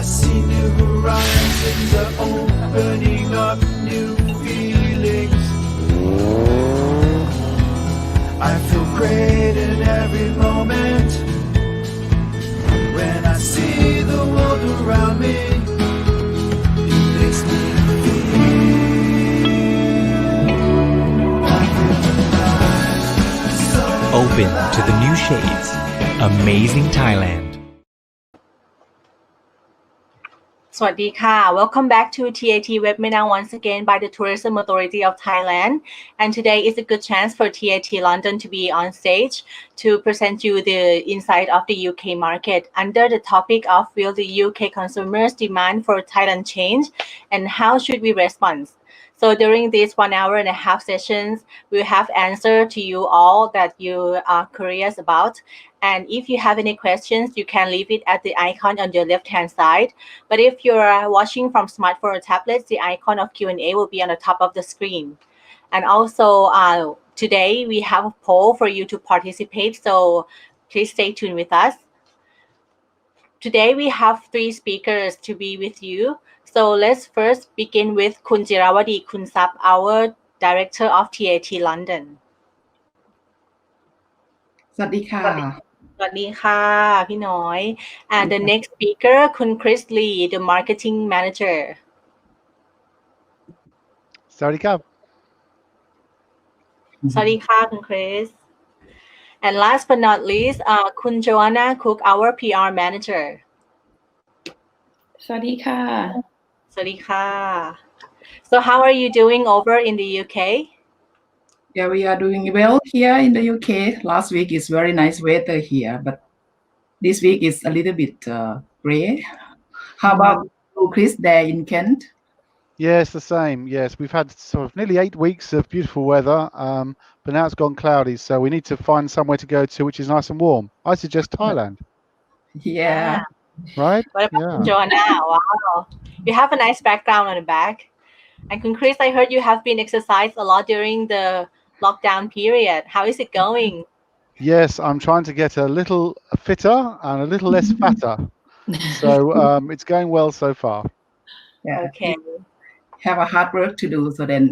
see new horizons are opening up new feelings. I feel great in every moment when I see the world around me. It makes me Open to the new shades. Amazing Thailand. สวัสดีค่ะ Welcome back to TAT webinar once again by the Tourism Authority of Thailand. And today is a good chance for TAT London to be on stage to present you the insight of the UK market under the topic of will the UK consumers demand for Thailand change and how should we respond? So during this 1 hour and a half sessions, we'll have answer to you all that you are curious about. And if you have any questions, you can leave it at the icon on your left-hand side. But if you're watching from smartphone or tablet, the icon of Q&A will be on the top of the screen. And also, today we have a poll for you to participate, so please stay tuned with us. Today we have 3 speakers to be with you. So let's first begin with Kun Jirawadi Kunsap, our Director of TAT London. สวัสดีค่ะ สวัสดีค่ะพี่น้อย And the next speaker, Kun Chris Lee, the Marketing Manager. สวัสดีครับ สวัสดีค่ะคุณ Chris. And last but not least, Kun Joanna Cook, our PR Manager. สวัสดีค่ะ สวัสดีค่ะ So how are you doing over in the UK? Yeah, we are doing well here in the UK. Last week is very nice weather here, but this week is a little bit gray. How about you, Chris, there in Kent? Yes, the same. Yes, we've had sort of nearly 8 weeks of beautiful weather, but now it's gone cloudy, so we need to find somewhere to go to which is nice and warm. I suggest Thailand. Yeah. Right? What about Yeah. Kun Joanna? Wow. You have a nice background on the back. And Kun Chris, I heard you have been exercised a lot during the lockdown period. How is it going? Yes, I'm trying to get a little fitter and a little less fatter. So it's going well so far. Yeah. Okay. Have a hard work to do, so then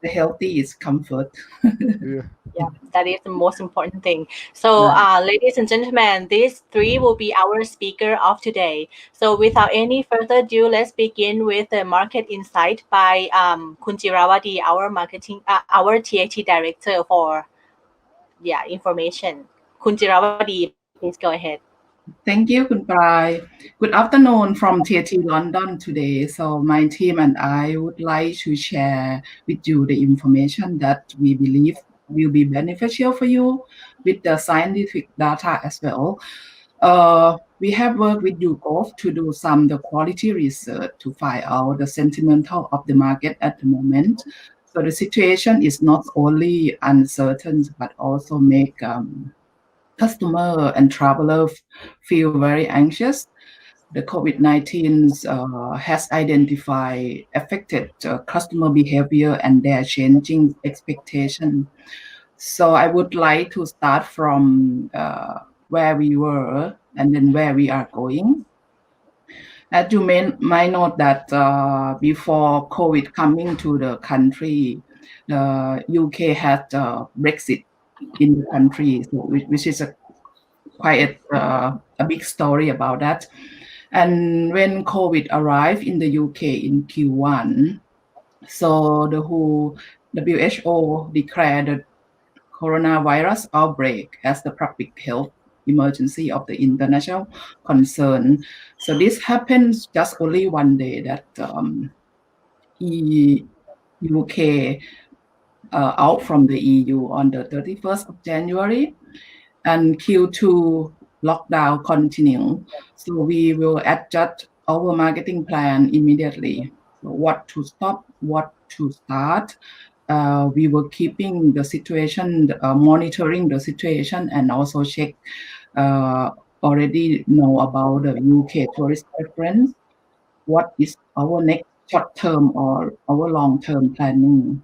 the healthy is comfort. Yeah. Yeah, that is the most important thing. So, ladies and gentlemen, these 3 will be our speaker of today. So, without any further ado, let's begin with the market insight by Kun Jirawadi, our TAT director for information. Kun Jirawadi, please go ahead. Thank you, Kun Prai. Good afternoon from TAT London today. So my team and I would like to share with you the information that we believe will be beneficial for you with the scientific data as well. We have worked with YouGov to do the quality research to find out the sentimental of the market at the moment. So the situation is not only uncertain, but also make customer and traveler feel very anxious. The COVID-19 has identified affected customer behavior and their changing expectation. So I would like to start from where we were and then where we are going. As you might know that before COVID coming to the country, the UK had Brexit in the country, so which is quite a big story about that. And when COVID arrived in the UK in Q1, so the WHO declared the coronavirus outbreak as the public health emergency of the international concern. So this happens just only one day that UK out from the EU on the 31st of January, and Q2 lockdown continue. So we will adjust our marketing plan immediately. So what to stop, what to start. We were keeping the situation, monitoring the situation, and also check, already know about the UK tourist preference. What is our next short-term or our long-term planning?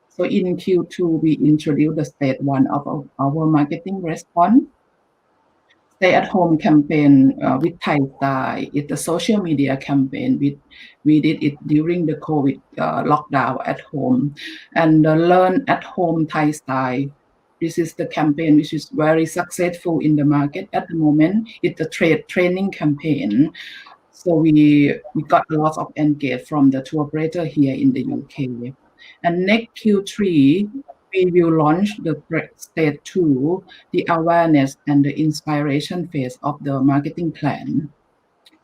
So in Q2, we introduced the stage 1 of our marketing response. stay-at-home campaign with Thai style. It's a social media campaign. We did it during the COVID lockdown at home, and learn at home Thai style. This is the campaign which is very successful in the market at the moment. It's a training campaign. So we got a lot of engagement from the tour operator here in the UK. And next Q3, we will launch the stage 2, the awareness and the inspiration phase of the marketing plan.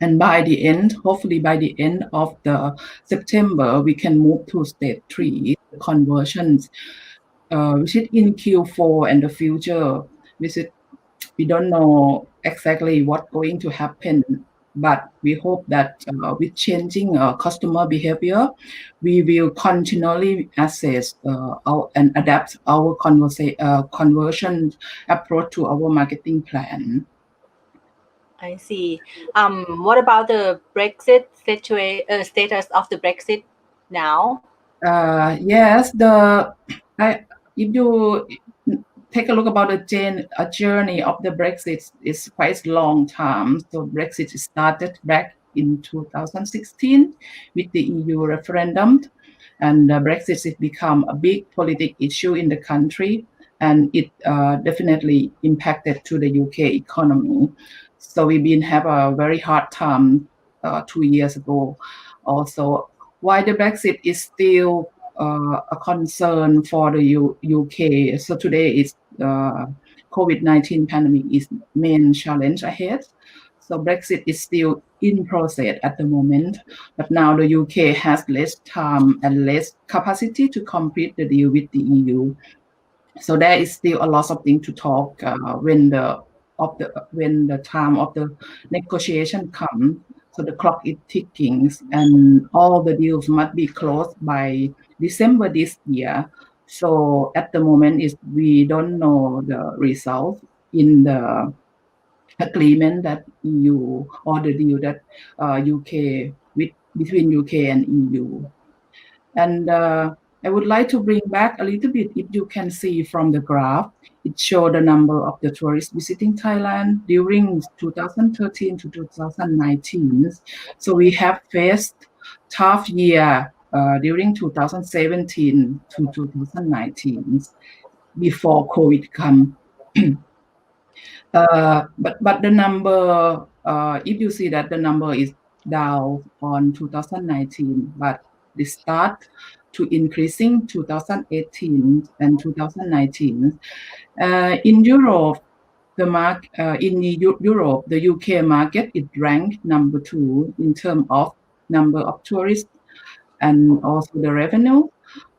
And by the end, hopefully by the end of the September, we can move to stage 3, the conversions, which is in Q4 and the future, which is we don't know exactly what's going to happen, but we hope that with changing customer behavior, we will continually assess and adapt our conversion approach to our marketing plan. I see. What about the Brexit status of the Brexit now? Yes, if you take a look about a journey of the Brexit is quite long time. So Brexit started back in 2016 with the EU referendum, and Brexit has become a big political issue in the country, and it definitely impacted to the UK economy. So we've been have a very hard time 2 years ago. Also, why the Brexit is still a concern for the UK. So today is COVID-19 pandemic is main challenge ahead. So Brexit is still in process at the moment, but now the UK has less time and less capacity to complete the deal with the EU. So there is still a lot of things to talk when the time of the negotiation comes. So the clock is ticking, and all the deals must be closed by December this year. So at the moment, we don't know the result in the agreement that EU or the deal that UK between UK and EU. And I would like to bring back a little bit, if you can see from the graph, it shows the number of the tourists visiting Thailand during 2013 to 2019. So we have faced tough year during 2017 to 2019 before COVID come. But the number, if you see that the number is down on 2019, but they start to increasing 2018 and 2019. In Europe, Europe, the UK market is ranked number 2 in terms of number of tourists and also the revenue.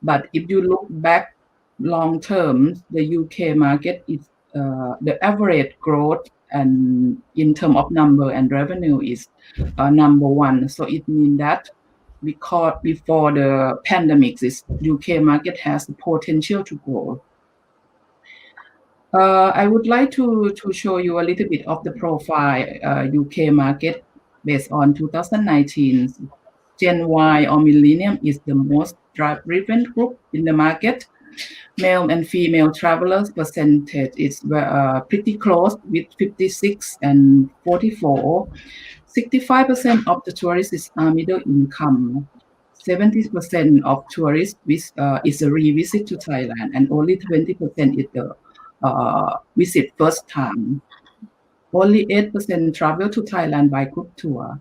But if you look back long term, the UK market is the average growth and in terms of number and revenue is number 1. So it means that because before the pandemic, this UK market has the potential to grow. I would like to show you a little bit of the profile UK market based on 2019. Gen Y or Millennium is the most driven group in the market. Male and female travelers percentage is pretty close with 56 and 44. 65% of the tourists are middle income. 70% of tourists is a revisit to Thailand, and only 20% is the visit first time. Only 8% travel to Thailand by group tour.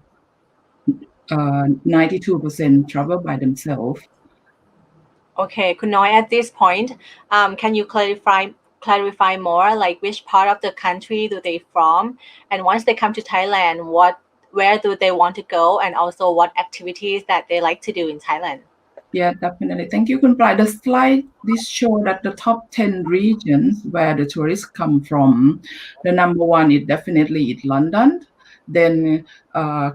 92% travel by themselves. Okay, Kunoi, at this point, can you clarify more, like which part of the country do they from, and once they come to Thailand, where do they want to go, and also what activities that they like to do in Thailand? Yeah, definitely. Thank you, Kun Prai. The slide this show that the top 10 regions where the tourists come from. The number 1 is definitely London. Then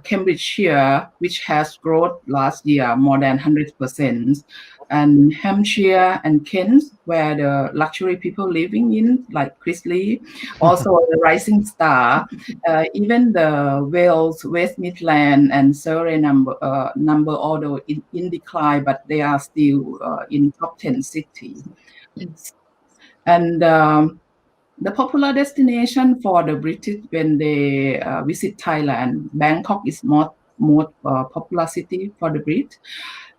Cambridgeshire, which has growth last year more than 100%, and Hampshire and Kent, where the luxury people living in, like Chris Lee, also the rising star. Even the Wales, West Midland, and Surrey number although in decline, but they are still in top 10 cities. And the popular destination for the British when they visit Thailand, Bangkok is more popular city for the British.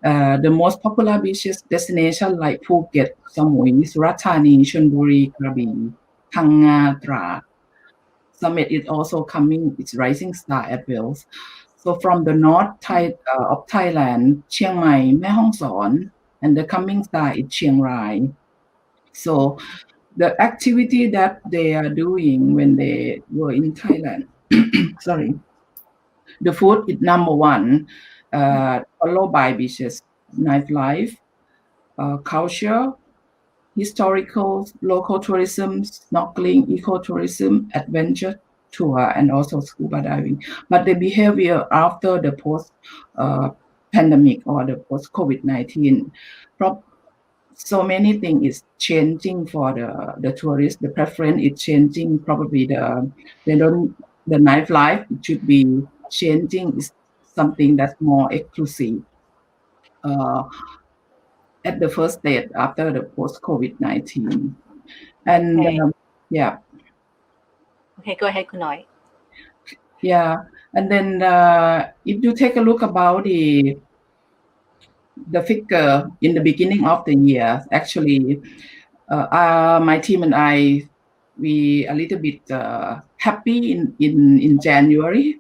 The most popular beaches destination like Phuket, Samui, Suratthani, Chonburi, Krabi, Phang Nga, Trat. Summit is also coming, it's rising star as well. So from the north of Thailand, Chiang Mai, Mae Hong Son, and the coming star is Chiang Rai. So the activity that they are doing when they were in Thailand, sorry, the food is number one, followed by beaches, nightlife, culture, historical, local tourism, snorkeling, ecotourism, adventure tour, and also scuba diving. But the behavior after the post pandemic or the post COVID-19, so many things is changing for the tourists. The preference is changing. Probably the nightlife should be changing. Is something that's more exclusive. At the first stage after the post COVID-19, and Okay. yeah. Okay, go ahead, Kunoi. Yeah, and then if you take a look about the figure in the beginning of the year, actually, my team and I, we a little bit happy in January,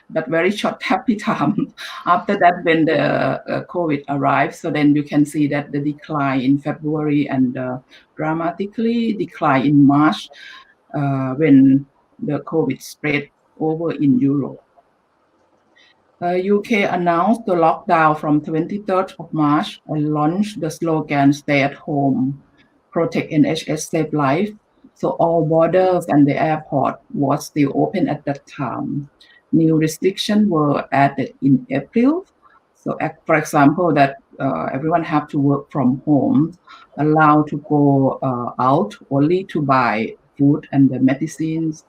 but very short happy time. After that, when the COVID arrived, so then you can see that the decline in February and dramatically decline in March when the COVID spread over in Europe. UK announced the lockdown from 23rd of March and launched the slogan "Stay at home, protect NHS, save life." So all borders and the airport was still open at that time. New restrictions were added in April. So, for example, that everyone have to work from home, allowed to go out only to buy food and the medicines.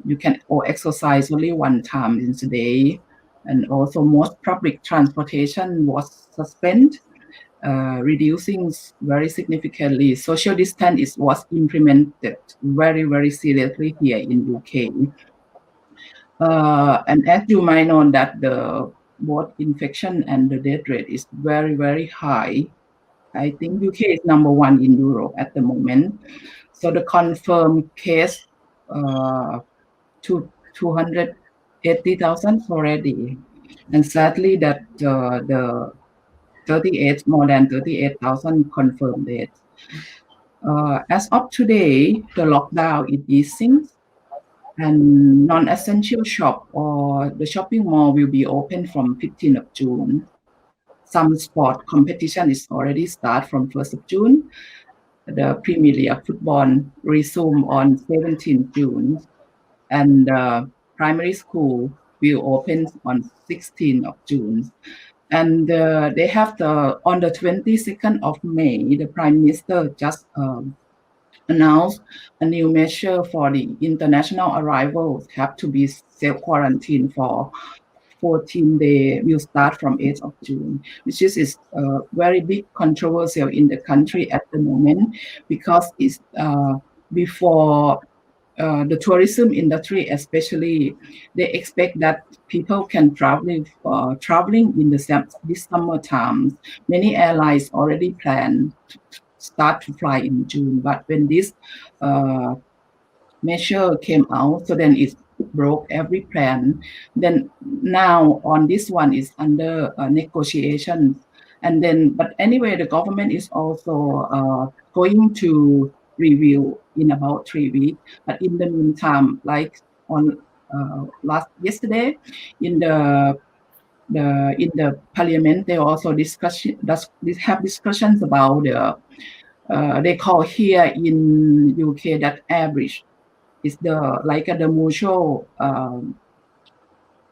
You can or exercise only one time in a day, and also most public transportation was suspended, reducing very significantly. Social distance was implemented very seriously here in UK. And as you might know that the both infection and the death rate is very high. I think UK is number one in Europe at the moment. So the confirmed case to 280,000 already. And sadly that the more than 38,000 confirmed deaths. As of today, the lockdown is easing and non-essential shop or the shopping mall will be open from 15th of June. Some sport competition is already start from 1st of June. The Premier League football resume on 17th June. And primary school will open on 16th of June. And they have on the 22nd of May, the Prime Minister just announced a new measure for the international arrivals have to be self-quarantined for 14 days, will start from 8th of June, which is very big controversial in the country at the moment because it's before the tourism industry, especially, they expect that people can traveling in this summer times. Many airlines already plan to start to fly in June, but when this measure came out, so then it broke every plan. Then now on this one is under negotiation, and then but anyway, the government is also going to review in about 3 weeks. But in the meantime, like on yesterday, in the parliament, they also have discussions about they call here in UK that average is the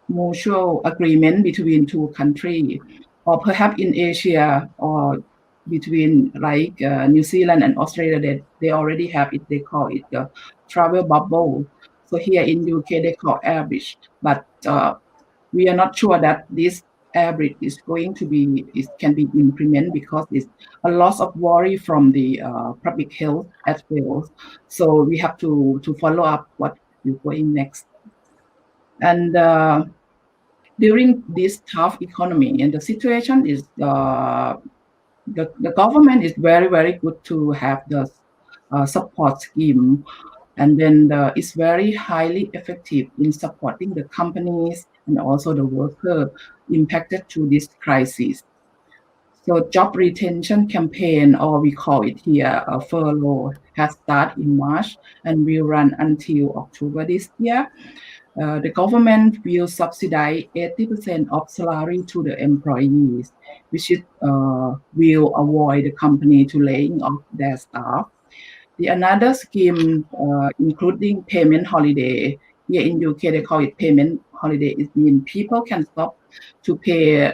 mutual agreement between two countries, or perhaps in Asia or between New Zealand and Australia, they already have it. They call it the travel bubble. So here in UK they call average, but we are not sure that this average is going to be can be implemented because it's a loss of worry from the public health as well. So we have to follow up what is going next. And during this tough economy, and the situation is the government is very good to have the support scheme, and then it's very highly effective in supporting the companies and also the worker impacted to this crisis. So job retention campaign, or we call it here a furlough, has started in March and will run until October this year. The government will subsidize 80% of salary to the employees, which will avoid the company to laying off their staff. The another scheme, including payment holiday. Here in UK, they call it payment holiday. It means people can stop to pay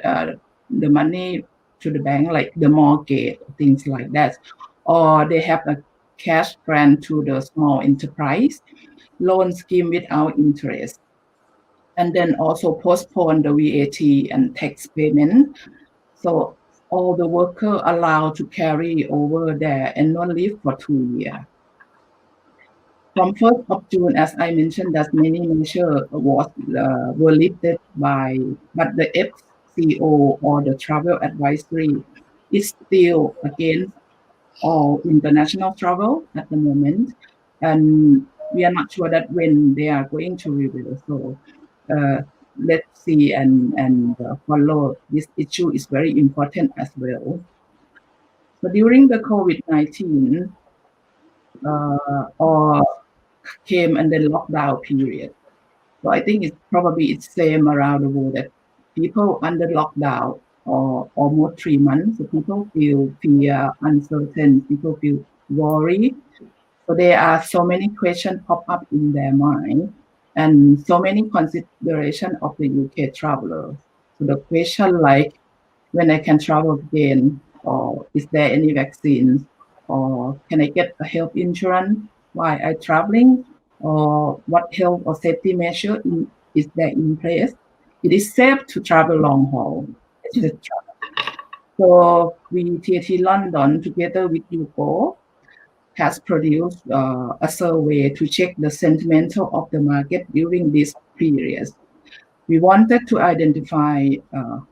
the money to the bank, like the mortgage, things like that. Or they have a cash grant to the small enterprise, loan scheme without interest. And then also postpone the VAT and tax payment. So all the workers allowed to carry over their annual leave for 2 years. From 1st of June, as I mentioned, that many measures were lifted but the FCO, or the travel advisory, is still against all international travel at the moment, and we are not sure that when they are going to reveal. So let's see and follow. This issue is very important as well. So during the COVID-19 or came and then lockdown period. So I think it's same around the world, that people under lockdown or almost 3 months, so people feel fear, uncertain, people feel worried. So there are so many questions pop up in their mind and so many consideration of the UK traveler. So the question like, when I can travel again, or is there any vaccines, or can I get a health insurance while I traveling, or what health or safety measure is there in place? It is safe to travel long haul, etc. So we, TAT London, together with UCO, has produced a survey to check the sentiment of the market during this period. We wanted to identify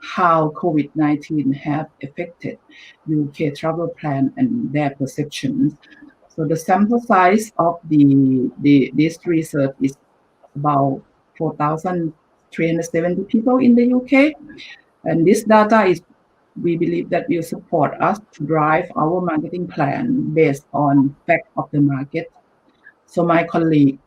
how COVID-19 have affected UK travel plan and their perceptions. So the sample size of this research is about 4,370 people in the UK. And this data is, we believe, that will support us to drive our marketing plan based on fact of the market. So my colleague,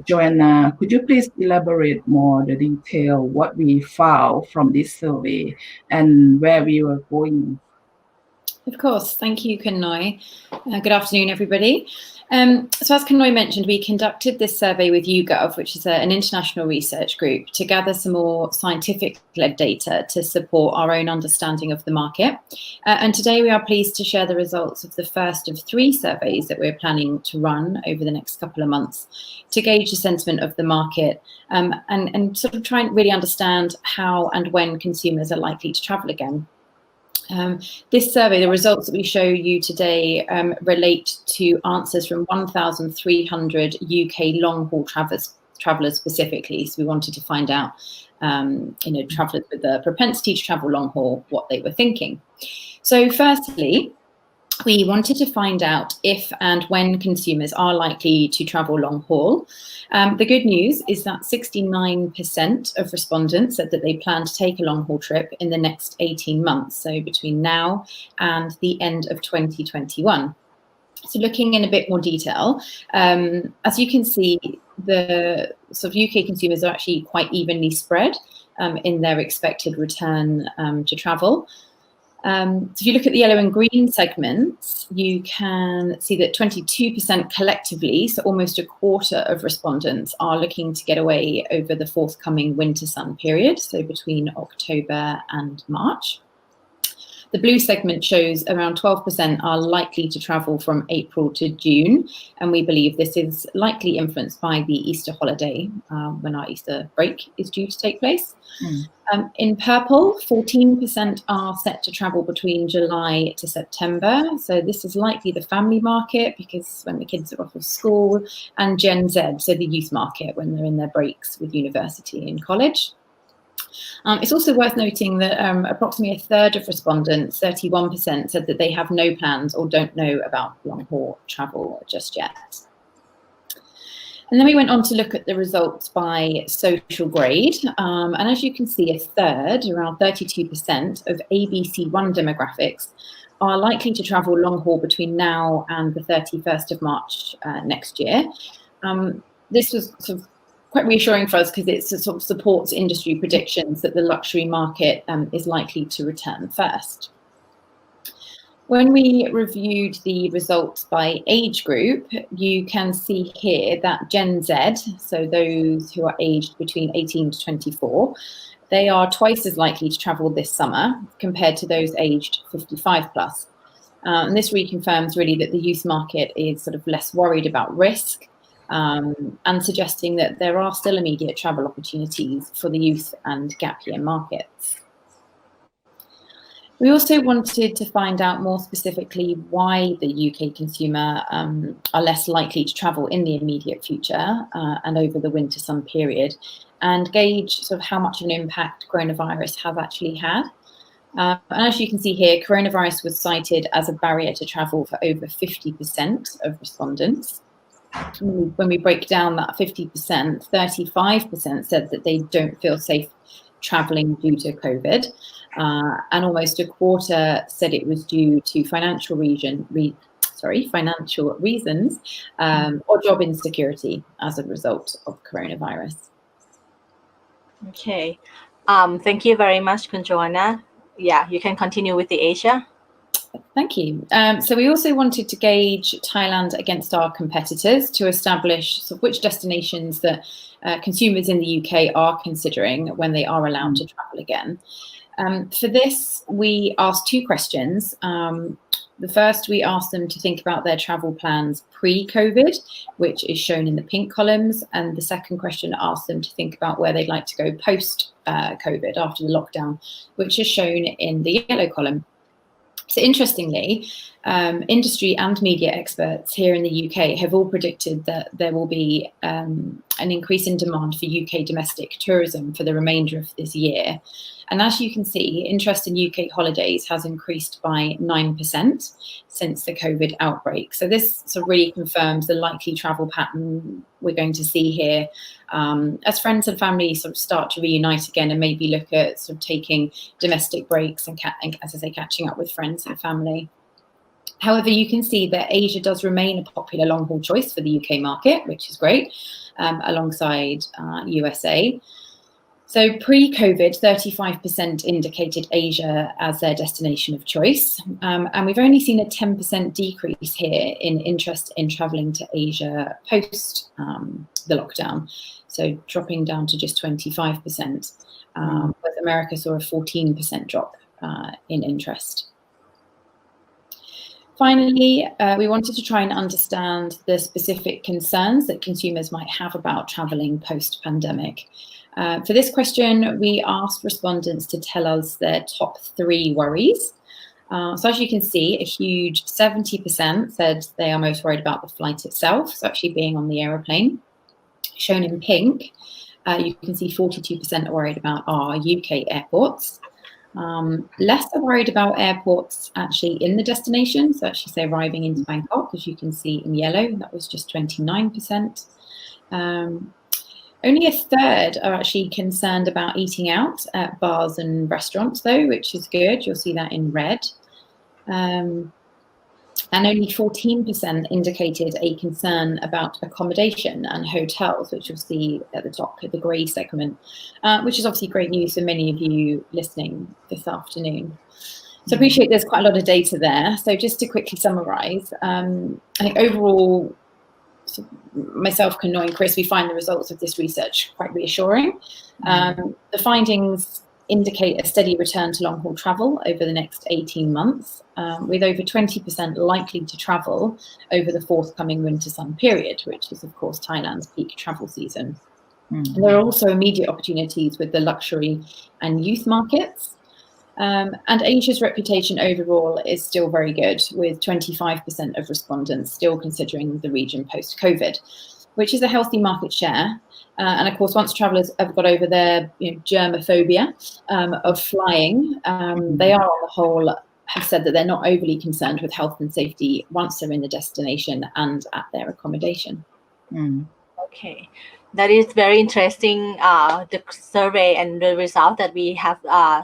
Joanna, could you please elaborate more the detail what we found from this survey and where we were going? Of course. Thank you, Kanoi. Good afternoon, everybody. So as Kanoi mentioned, we conducted this survey with YouGov, which is an international research group, to gather some more scientific-led data to support our own understanding of the market. And today we are pleased to share the results of the first of 3 surveys that we're planning to run over the next couple of months to gauge the sentiment of the market and sort of try and really understand how and when consumers are likely to travel again. This survey, the results that we show you today, relate to answers from 1,300 UK long-haul travellers specifically. So we wanted to find out, travellers with the propensity to travel long-haul, what they were thinking. So firstly, we wanted to find out if and when consumers are likely to travel long haul. The good news is that 69% of respondents said that they plan to take a long haul trip in the next 18 months, so between now and the end of 2021. So looking in a bit more detail, as you can see, the sort of UK consumers are actually quite evenly spread in their expected return to travel. So if you look at the yellow and green segments, you can see that 22% collectively, so almost a quarter of respondents, are looking to get away over the forthcoming winter sun period, so between October and March. The blue segment shows around 12% are likely to travel from April to June, and we believe this is likely influenced by the Easter holiday, when our Easter break is due to take place. In purple, 14% are set to travel between July to September. So this is likely the family market, because when the kids are off of school, and Gen Z, so the youth market when they're in their breaks with university and college. It's also worth noting that approximately a third of respondents, 31%, said that they have no plans or don't know about long-haul travel just yet. And then we went on to look at the results by social grade. And as you can see, a third, around 32% of ABC1 demographics are likely to travel long haul between now and the 31st of March next year. This was sort of quite reassuring for us, because it sort of supports industry predictions that the luxury market is likely to return first. When we reviewed the results by age group, you can see here that Gen Z, so those who are aged between 18 to 24, they are twice as likely to travel this summer compared to those aged 55 plus. And this reconfirms really that the youth market is sort of less worried about risk, and suggesting that there are still immediate travel opportunities for the youth and gap year markets. We also wanted to find out more specifically why the UK consumer are less likely to travel in the immediate future and over the winter sun period, and gauge sort of how much of an impact coronavirus has actually had. And as you can see here, coronavirus was cited as a barrier to travel for over 50% of respondents. When we break down that 50%, 35% said that they don't feel safe traveling due to COVID. And almost a quarter said it was due to financial reasons or job insecurity as a result of coronavirus. Okay, thank you very much, Joanna. Yeah, you can continue with the Asia. Thank you. So we also wanted to gauge Thailand against our competitors to establish sort of which destinations that consumers in the UK are considering when they are allowed to travel again. For this, we asked two questions. The first, we asked them to think about their travel plans pre-COVID, which is shown in the pink columns. And the second question asked them to think about where they'd like to go post-COVID, after the lockdown, which is shown in the yellow column. So interestingly, industry and media experts here in the UK have all predicted that there will be an increase in demand for UK domestic tourism for the remainder of this year. And as you can see, interest in UK holidays has increased by 9% since the COVID outbreak. So this sort of really confirms the likely travel pattern we're going to see here as friends and family sort of start to reunite again and maybe look at sort of taking domestic breaks and as I say, catching up with friends and family. However, you can see that Asia does remain a popular long-haul choice for the UK market, which is great, alongside USA. So pre-COVID, 35% indicated Asia as their destination of choice. And we've only seen a 10% decrease here in interest in travelling to Asia post the lockdown. So dropping down to just 25%, with America saw a 14% drop in interest. Finally, we wanted to try and understand the specific concerns that consumers might have about travelling post-pandemic. For this question, we asked respondents to tell us their top 3 worries. So as you can see, a huge 70% said they are most worried about the flight itself, so actually being on the aeroplane. Shown in pink, you can see 42% are worried about our UK airports. Less are worried about airports actually in the destination, so actually say arriving into Bangkok, as you can see in yellow, that was just 29%. Only a third are actually concerned about eating out at bars and restaurants though, which is good, you'll see that in red. And only 14% indicated a concern about accommodation and hotels, which you'll see at the top, at the grey segment, which is obviously great news for many of you listening this afternoon. So I appreciate there's quite a lot of data there. So just to quickly summarise, I think overall, myself, Kanoi and Chris, we find the results of this research quite reassuring. The findings indicate a steady return to long-haul travel over the next 18 months, with over 20% likely to travel over the forthcoming winter sun period, which is, of course, Thailand's peak travel season. And there are also immediate opportunities with the luxury and youth markets. And Asia's reputation overall is still very good, with 25% of respondents still considering the region post-COVID, which is a healthy market share. And of course, once travellers have got over their germophobia of flying, they are on the whole have said that they're not overly concerned with health and safety once they're in the destination and at their accommodation. Okay, that is very interesting, the survey and the result that we have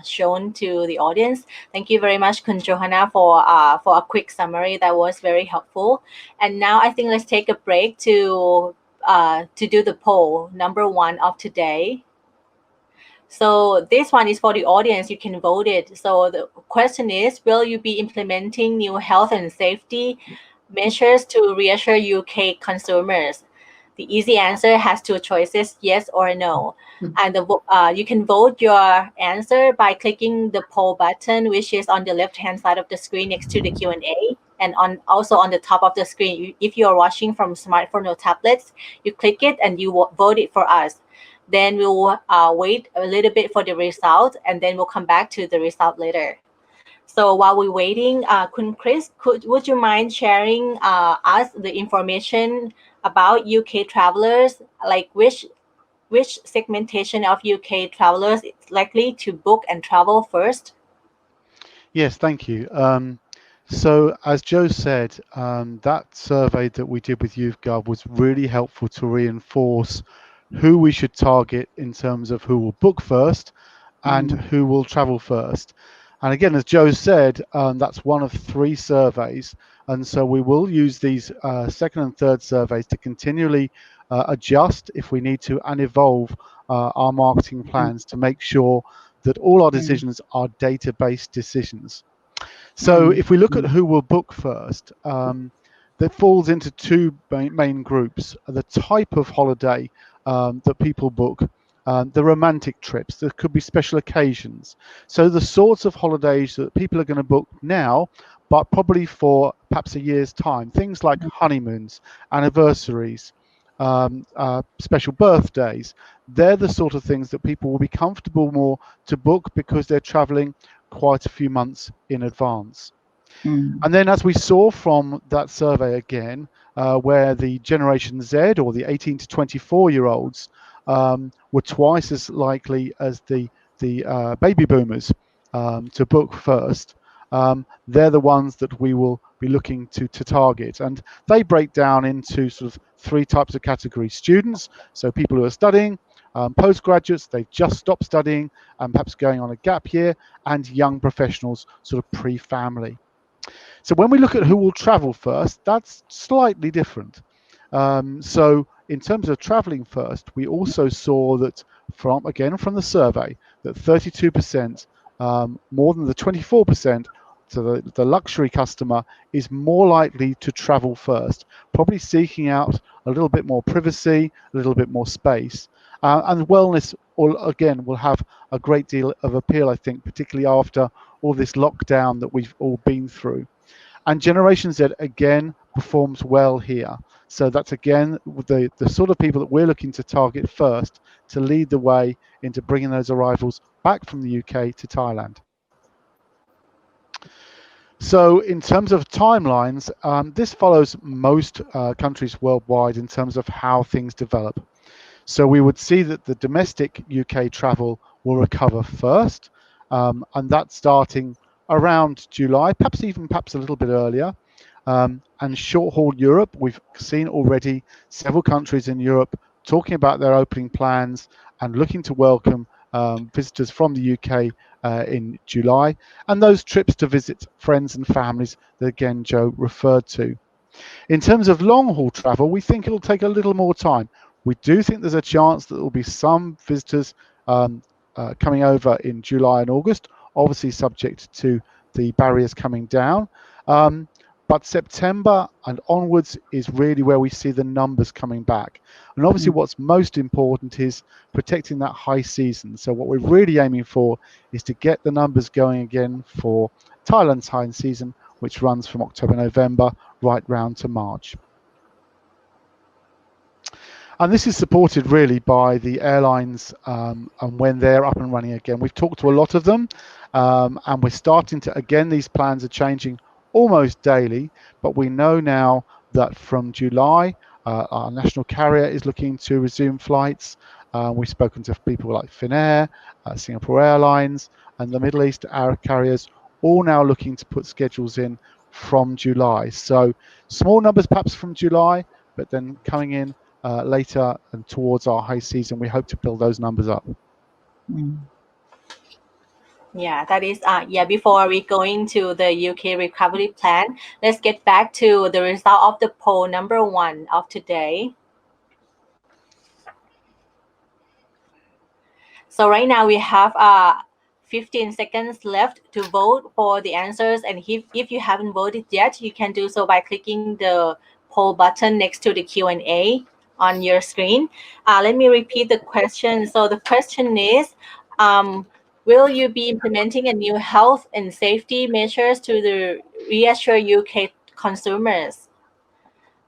shown to the audience. Thank you very much, Kun Johanna, for a quick summary. That was very helpful. And now I think let's take a break to do the poll, number 1 of today. So this one is for the audience. You can vote it. So the question is, will you be implementing new health and safety measures to reassure UK consumers? The easy answer has 2 choices, yes or no. And you can vote your answer by clicking the poll button, which is on the left-hand side of the screen next to the Q&A, and also on the top of the screen. If you are watching from smartphone or tablets, you click it and you vote it for us. Then we'll wait a little bit for the result, and then we'll come back to the result later. So while we're waiting, Kun Chris, would you mind sharing us the information about UK travelers, like which segmentation of UK travelers is likely to book and travel first? Yes, thank you. So as Joe said, that survey that we did with YouthGov was really helpful to reinforce who we should target in terms of who will book first and who will travel first. And again, as Joe said, that's one of 3 surveys. And so we will use these second and third surveys to continually adjust if we need to and evolve our marketing plans to make sure that all our decisions are data-based decisions. So if we look at who will book first, that falls into 2 main groups: the type of holiday that people book, the romantic trips. There could be special occasions. So the sorts of holidays that people are going to book now, but probably for perhaps a year's time. Things like honeymoons, anniversaries, special birthdays. They're the sort of things that people will be comfortable more to book because they're traveling quite a few months in advance. And then, as we saw from that survey again, where the Generation Z, or the 18 to 24-year-olds, were twice as likely as the baby boomers to book first, they're the ones that we will be looking to target. And they break down into sort of 3 types of categories: students, so people who are studying; postgraduates, they've just stopped studying and perhaps going on a gap year; and young professionals, sort of pre-family. So when we look at who will travel first, that's slightly different. So in terms of traveling first, we also saw that from the survey, that 32%, more than the 24%, so the luxury customer is more likely to travel first, probably seeking out a little bit more privacy, a little bit more space. And wellness, will have a great deal of appeal, I think, particularly after all this lockdown that we've all been through. And Generation Z, again, performs well here. So that's, again, the sort of people that we're looking to target first to lead the way into bringing those arrivals back from the UK to Thailand. So in terms of timelines, this follows most countries worldwide in terms of how things develop. So we would see that the domestic UK travel will recover first, and that's starting around July, perhaps a little bit earlier. And short-haul Europe, we've seen already several countries in Europe talking about their opening plans and looking to welcome visitors from the UK in July, and those trips to visit friends and families that, again, Joe referred to. In terms of long-haul travel, we think it'll take a little more time. We do think there's a chance that there will be some visitors coming over in July and August, obviously subject to the barriers coming down. But September and onwards is really where we see the numbers coming back. And obviously what's most important is protecting that high season. So what we're really aiming for is to get the numbers going again for Thailand's high season, which runs from October, November, right round to March. And this is supported really by the airlines and when they're up and running again. We've talked to a lot of them and we're starting to, again, these plans are changing almost daily, but we know now that from July, our national carrier is looking to resume flights. We've spoken to people like Finnair, Singapore Airlines, and the Middle East carriers, all now looking to put schedules in from July. So small numbers perhaps from July, but then coming in later and towards our high season, we hope to build those numbers up. Yeah, that is, before we go into the UK recovery plan, let's get back to the result of the poll number 1 of today. So right now we have 15 seconds left to vote for the answers. And if you haven't voted yet, you can do so by clicking the poll button next to the Q&A on your screen. Let me repeat the question. So the question is, will you be implementing a new health and safety measures to reassure UK consumers?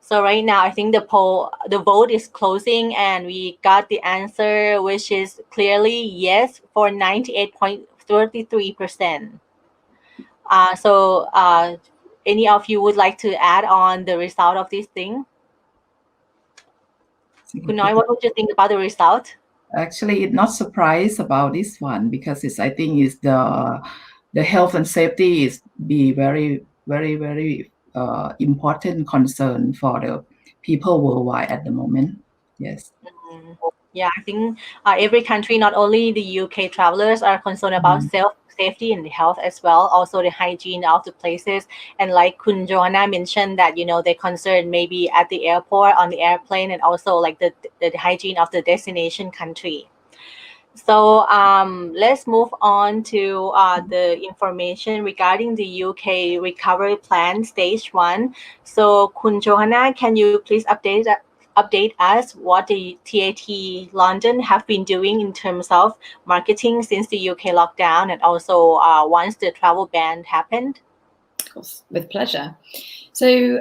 So right now, I think the vote is closing, and we got the answer, which is clearly yes for 98.33%. So any of you would like to add on the result of this thing? Kunoi, what would you think about the result? Actually, not surprised about this one because I think is the health and safety is be very, very, very important concern for the people worldwide at the moment. Yes. Yeah, I think every country, not only the UK travelers, are concerned about safety and health as well, also the hygiene of the places. And like Kun Joanna mentioned that, they're concerned maybe at the airport, on the airplane, and also like the hygiene of the destination country. So let's move on to the information regarding the UK recovery plan stage 1. So Kun Johanna, can you please update us what the TAT London have been doing in terms of marketing since the UK lockdown, and also once the travel ban happened? Of course, with pleasure. So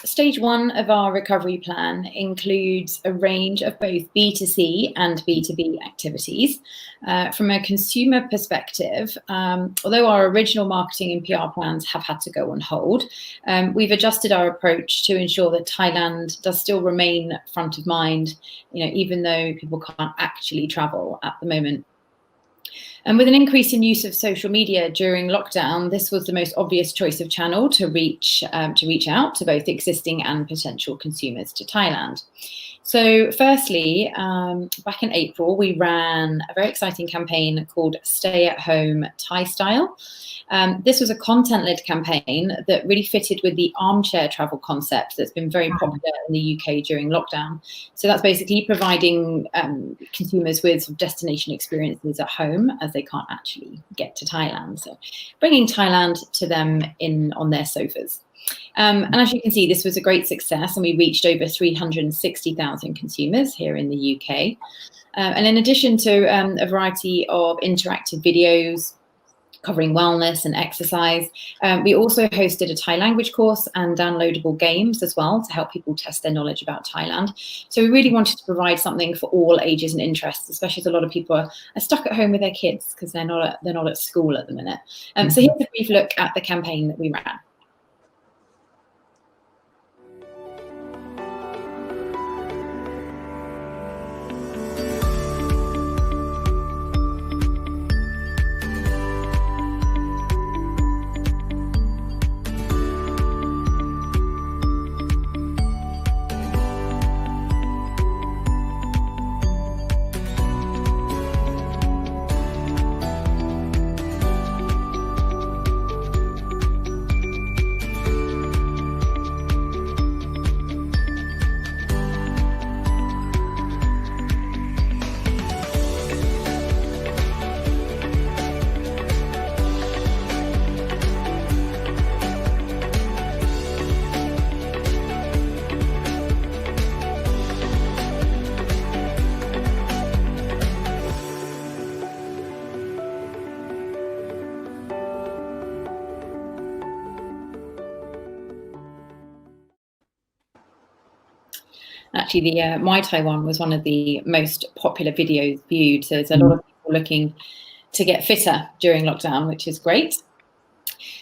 stage 1 of our recovery plan includes a range of both B2C and B2B activities. From a consumer perspective, although our original marketing and PR plans have had to go on hold, we've adjusted our approach to ensure that Thailand does still remain front of mind, even though people can't actually travel at the moment. And with an increase in use of social media during lockdown, this was the most obvious choice of channel to reach out to both existing and potential consumers to Thailand. So firstly, back in April, we ran a very exciting campaign called Stay at Home Thai Style. This was a content-led campaign that really fitted with the armchair travel concept that's been very popular in the UK during lockdown. So that's basically providing consumers with destination experiences at home as they can't actually get to Thailand. So bringing Thailand to them on their sofas. And as you can see, this was a great success, and we reached over 360,000 consumers here in the UK. And in addition to a variety of interactive videos covering wellness and exercise, we also hosted a Thai language course and downloadable games as well to help people test their knowledge about Thailand. So we really wanted to provide something for all ages and interests, especially as a lot of people are stuck at home with their kids because they're not at school at the minute. So here's a brief look at the campaign that we ran. Actually, the My Taiwan was one of the most popular videos viewed. So there's a lot of people looking to get fitter during lockdown, which is great.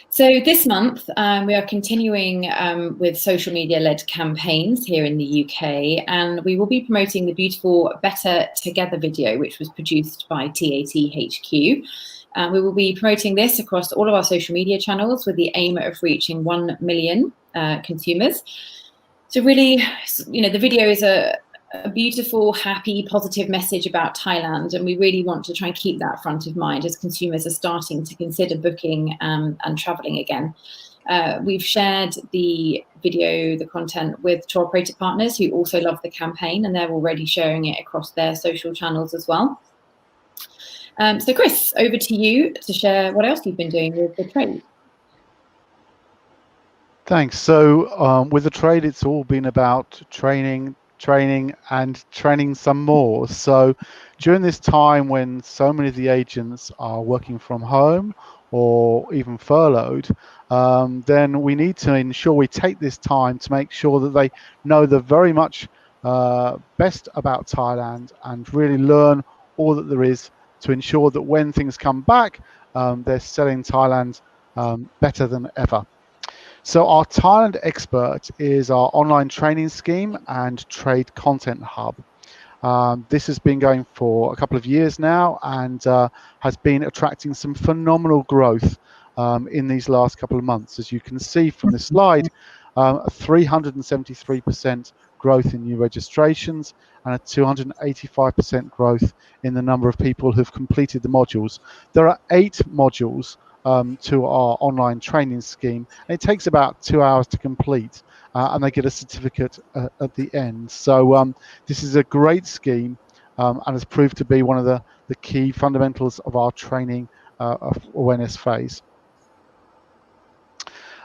So this month, we are continuing with social media-led campaigns here in the UK, and we will be promoting the beautiful Better Together video, which was produced by TAT HQ. We will be promoting this across all of our social media channels with the aim of reaching 1 million consumers. So really, the video is a beautiful, happy, positive message about Thailand, and we really want to try and keep that front of mind as consumers are starting to consider booking and travelling again. We've shared the video, the content with tour operator partners who also love the campaign, and they're already sharing it across their social channels as well. So Chris, over to you to share what else you've been doing with the trade. Thanks. So with the trade, it's all been about training and training some more. So during this time when so many of the agents are working from home or even furloughed, then we need to ensure we take this time to make sure that they know the very much best about Thailand and really learn all that there is to ensure that when things come back, they're selling Thailand better than ever. So our Thailand Expert is our online training scheme and trade content hub. This has been going for a couple of years now and has been attracting some phenomenal growth in these last couple of months. As you can see from this slide, 373% growth in new registrations and a 285% growth in the number of people who've completed the modules. There are 8 modules to our online training scheme. And it takes about 2 hours to complete, and they get a certificate at the end. So this is a great scheme and has proved to be one of the key fundamentals of our training awareness phase.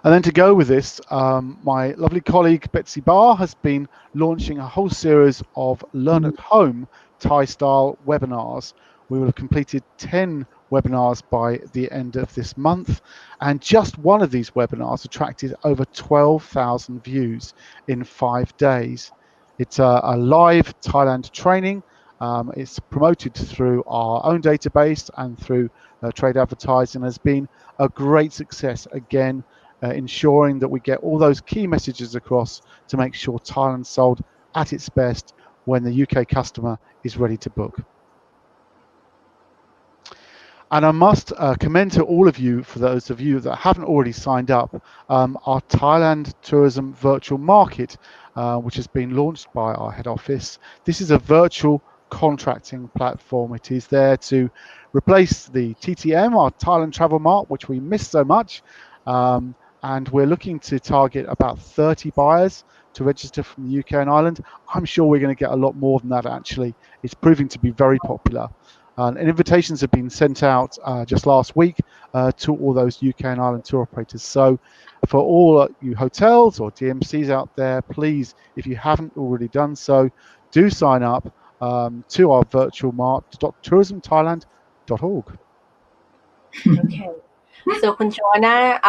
And then to go with this, my lovely colleague Betsy Barr has been launching a whole series of Learn at Home Thai-style webinars. We will have completed 10 webinars by the end of this month, and just one of these webinars attracted over 12,000 views in 5 days. It's a live Thailand training. It's promoted through our own database and through trade advertising, has been a great success, again ensuring that we get all those key messages across to make sure Thailand's sold at its best when the UK customer is ready to book. And I must commend to all of you, for those of you that haven't already signed up, our Thailand Tourism Virtual Market, which has been launched by our head office. This is a virtual contracting platform. It is there to replace the TTM, our Thailand Travel Mart, which we miss so much. And we're looking to target about 30 buyers to register from the UK and Ireland. I'm sure we're going to get a lot more than that, actually. It's proving to be very popular. And invitations have been sent out just last week to all those UK and Ireland tour operators. So for all you hotels or DMCs out there, please, if you haven't already done so, do sign up to our virtual mart.tourismthailand.org. Okay. So, Kun Joanna,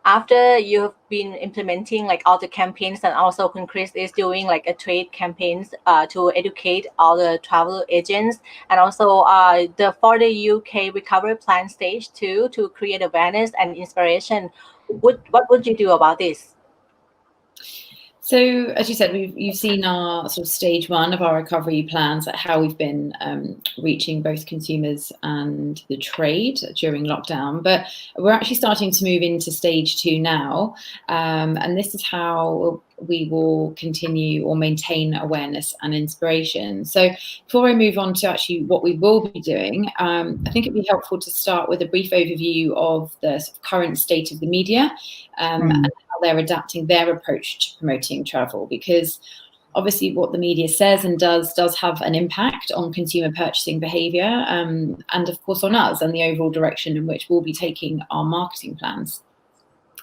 after you've been implementing like all the campaigns, and also Kun Chris is doing like a trade campaigns to educate all the travel agents, and also for the UK recovery plan stage 2 to create awareness and inspiration. What would you do about this? So, as you said, you've seen our sort of stage 1 of our recovery plans, how we've been reaching both consumers and the trade during lockdown. But we're actually starting to move into stage 2 now, and this is how we will continue or maintain awareness and inspiration. So before I move on to actually what we will be doing, I think it'd be helpful to start with a brief overview of the sort of current state of the media and how they're adapting their approach to promoting travel, because obviously what the media says and does have an impact on consumer purchasing behavior, and of course on us and the overall direction in which we'll be taking our marketing plans.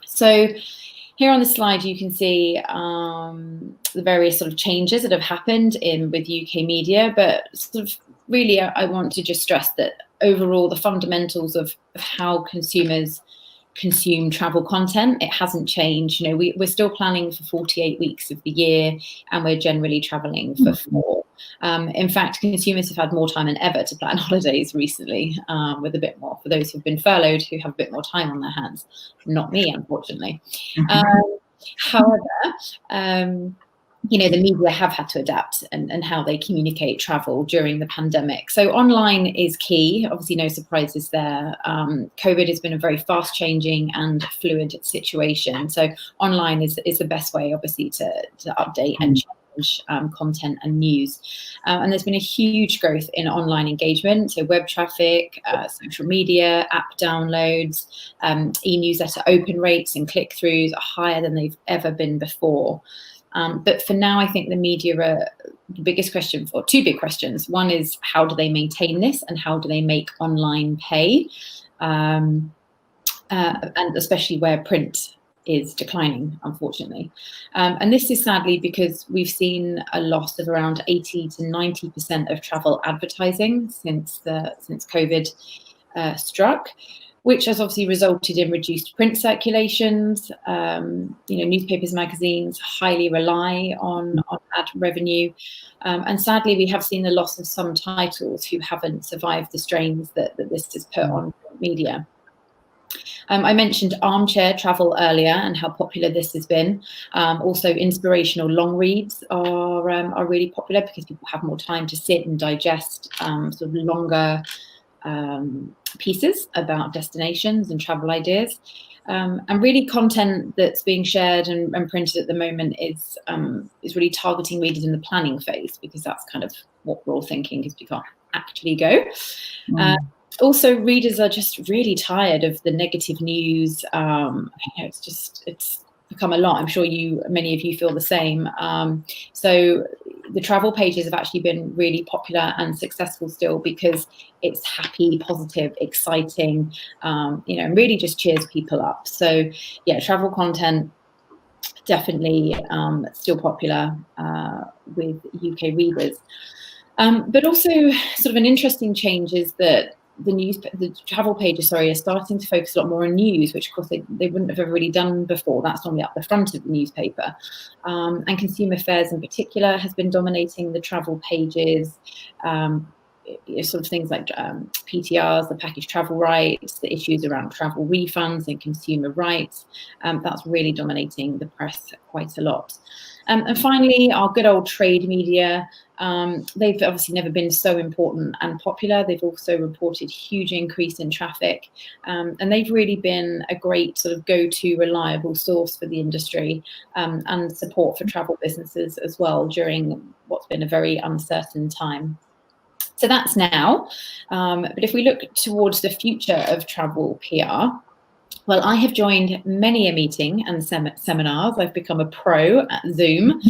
So here on the slide, you can see the various sort of changes that have happened with UK media, but sort of really I want to just stress that overall the fundamentals of how consumers consume travel content. It hasn't changed. You know, we're still planning for 48 weeks of the year, and we're generally traveling for 4. In fact, consumers have had more time than ever to plan holidays recently, with a bit more for those who've been furloughed, who have a bit more time on their hands. Not me, unfortunately. However, you know, the media have had to adapt and how they communicate travel during the pandemic. So online is key. Obviously, no surprises there. COVID has been a very fast changing and fluid situation. So online is the best way, obviously, to update and change content and news. And there's been a huge growth in online engagement. So web traffic, social media, app downloads, e-newsletter open rates and click-throughs are higher than they've ever been before. But for now, I think the media are the biggest question, or 2 big questions. One is, how do they maintain this, and how do they make online pay? And especially where print is declining, unfortunately. And this is sadly because we've seen a loss of around 80 to 90% of travel advertising since COVID struck, which has obviously resulted in reduced print circulations. You know, newspapers, magazines highly rely on ad revenue. And sadly, we have seen the loss of some titles who haven't survived the strains that this has put on media. I mentioned armchair travel earlier and how popular this has been. Also, inspirational long reads are really popular because people have more time to sit and digest sort of longer pieces about destinations and travel ideas. And really content that's being shared and printed at the moment is really targeting readers in the planning phase, because that's kind of what we're all thinking, because we can't actually go. Also, readers are just really tired of the negative news. You know, it's become a lot. I'm sure many of you feel the same. So the travel pages have actually been really popular and successful still because it's happy, positive, exciting, you know, and really just cheers people up. So yeah, travel content definitely still popular with UK readers. But also sort of an interesting change is that the travel pages, are starting to focus a lot more on news, which of course they wouldn't have ever really done before. That's normally up the front of the newspaper. And consumer affairs in particular has been dominating the travel pages. Sort of things like PTRs, the package travel rights, the issues around travel refunds and consumer rights. That's really dominating the press quite a lot. And finally, our good old trade media. They've obviously never been so important and popular. They've also reported huge increase in traffic. And they've really been a great sort of go-to reliable source for the industry and support for travel businesses as well during what's been a very uncertain time. So that's now. But if we look towards the future of travel PR, well, I have joined many a meeting and seminars. I've become a pro at Zoom,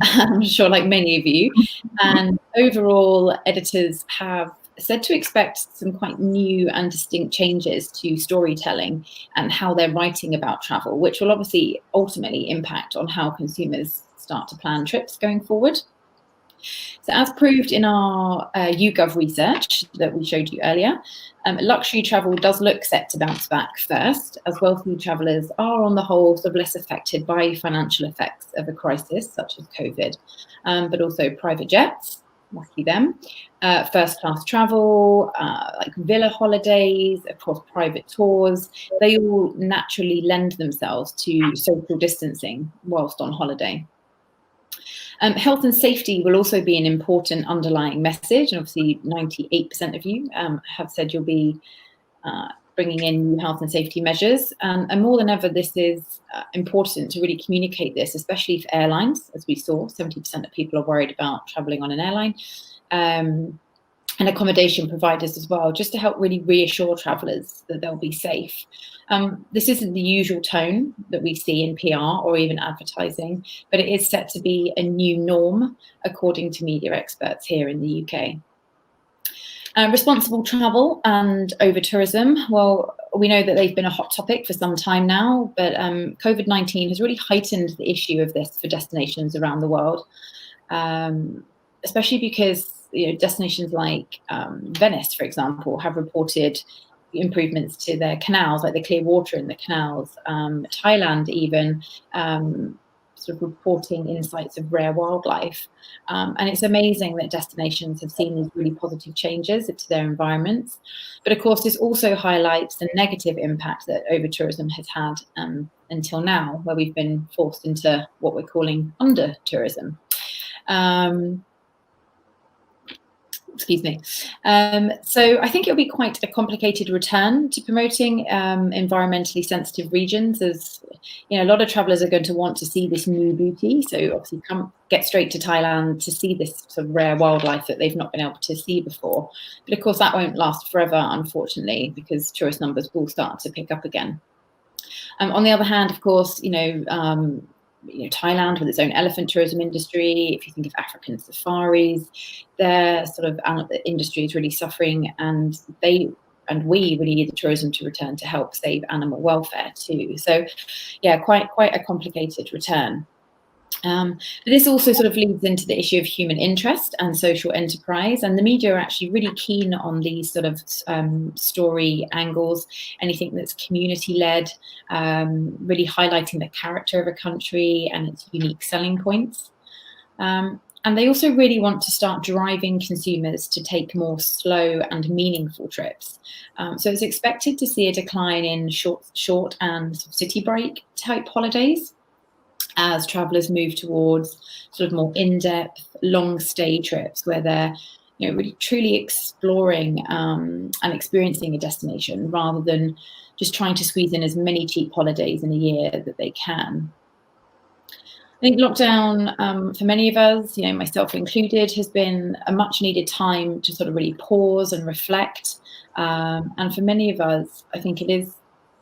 I'm sure like many of you. And overall, editors have said to expect some quite new and distinct changes to storytelling and how they're writing about travel, which will obviously ultimately impact on how consumers start to plan trips going forward. So as proved in our YouGov research that we showed you earlier, luxury travel does look set to bounce back first, as wealthy travellers are on the whole sort of less affected by financial effects of a crisis such as COVID, but also private jets, lucky them, first class travel, like villa holidays, of course private tours, they all naturally lend themselves to social distancing whilst on holiday. Health and safety will also be an important underlying message, and obviously 98% of you have said you'll be bringing in new health and safety measures, and more than ever this is important to really communicate this, especially for airlines. As we saw, 70% of people are worried about travelling on an airline, and accommodation providers as well, just to help really reassure travellers that they'll be safe. This isn't the usual tone that we see in PR or even advertising, but it is set to be a new norm, according to media experts here in the UK. Responsible travel and over-tourism, well, we know that they've been a hot topic for some time now, but COVID-19 has really heightened the issue of this for destinations around the world, especially because destinations like Venice, for example, have reported improvements to their canals, like the clear water in the canals. Thailand even sort of reporting insights of rare wildlife. And it's amazing that destinations have seen these really positive changes to their environments. But of course, this also highlights the negative impact that over-tourism has had until now, where we've been forced into what we're calling under-tourism. Excuse me. So I think it'll be quite a complicated return to promoting environmentally sensitive regions, as you know, a lot of travellers are going to want to see this new beauty. So obviously get straight to Thailand to see this sort of rare wildlife that they've not been able to see before. But of course that won't last forever, unfortunately, because tourist numbers will start to pick up again. On the other hand, of course, Thailand with its own elephant tourism industry, if you think of African safaris, their sort of industry is really suffering, and we really need the tourism to return to help save animal welfare too. So yeah, quite a complicated return. But this also sort of leads into the issue of human interest and social enterprise, and the media are actually really keen on these sort of story angles, anything that's community-led, really highlighting the character of a country and its unique selling points. And they also really want to start driving consumers to take more slow and meaningful trips. So it's expected to see a decline in short and city break type holidays, as travellers move towards sort of more in-depth, long stay trips where they're really truly exploring and experiencing a destination, rather than just trying to squeeze in as many cheap holidays in a year that they can. I think lockdown, for many of us, myself included, has been a much needed time to sort of really pause and reflect. And for many of us, I think it is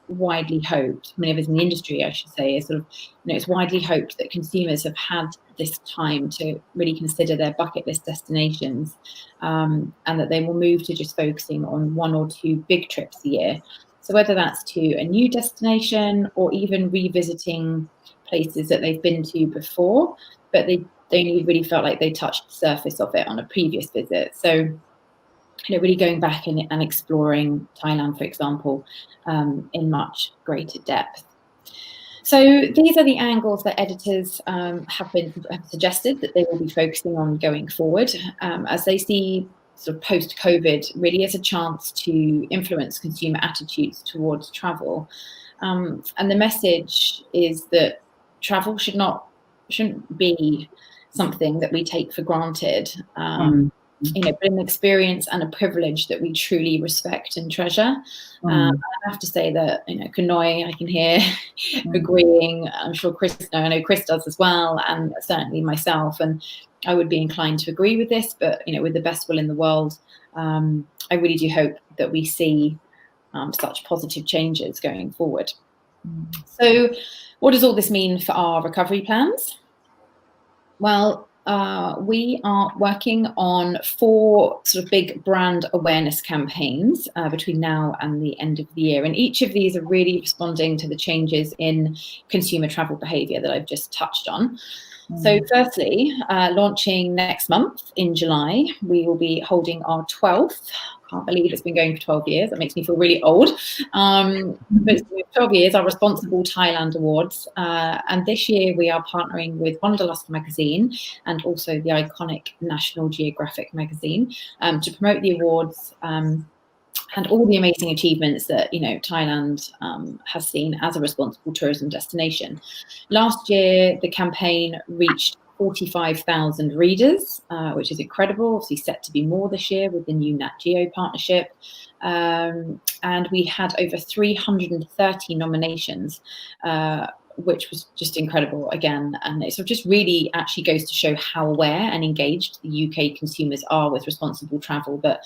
widely hoped, many of us in the industry, I should say, is sort of, it's widely hoped that consumers have had this time to really consider their bucket list destinations, and that they will move to just focusing on 1 or 2 big trips a year. So whether that's to a new destination or even revisiting places that they've been to before, but they only really felt like they touched the surface of it on a previous visit. So really going back and exploring Thailand, for example, in much greater depth. So these are the angles that editors have suggested that they will be focusing on going forward, as they see sort of post-COVID really as a chance to influence consumer attitudes towards travel. And the message is that travel shouldn't be something that we take for granted. But an experience and a privilege that we truly respect and treasure. I have to say that, Kanoi, I can hear agreeing. I'm sure I know Chris does as well, and certainly myself. And I would be inclined to agree with this, but, with the best will in the world, I really do hope that we see such positive changes going forward. So what does all this mean for our recovery plans? Well, we are working on 4 sort of big brand awareness campaigns between now and the end of the year. And each of these are really responding to the changes in consumer travel behaviour that I've just touched on. So firstly, launching next month in July, we will be holding our 12th. Can't believe it's been going for 12 years. That makes me feel really old. But 12 years, our Responsible Thailand Awards. And this year we are partnering with Wanderlust magazine and also the iconic National Geographic magazine to promote the awards and all the amazing achievements that Thailand has seen as a responsible tourism destination. Last year, the campaign reached 45,000 readers, which is incredible. Obviously set to be more this year with the new Nat Geo partnership. And we had over 330 nominations, which was just incredible again. And it sort of just really actually goes to show how aware and engaged the UK consumers are with responsible travel, but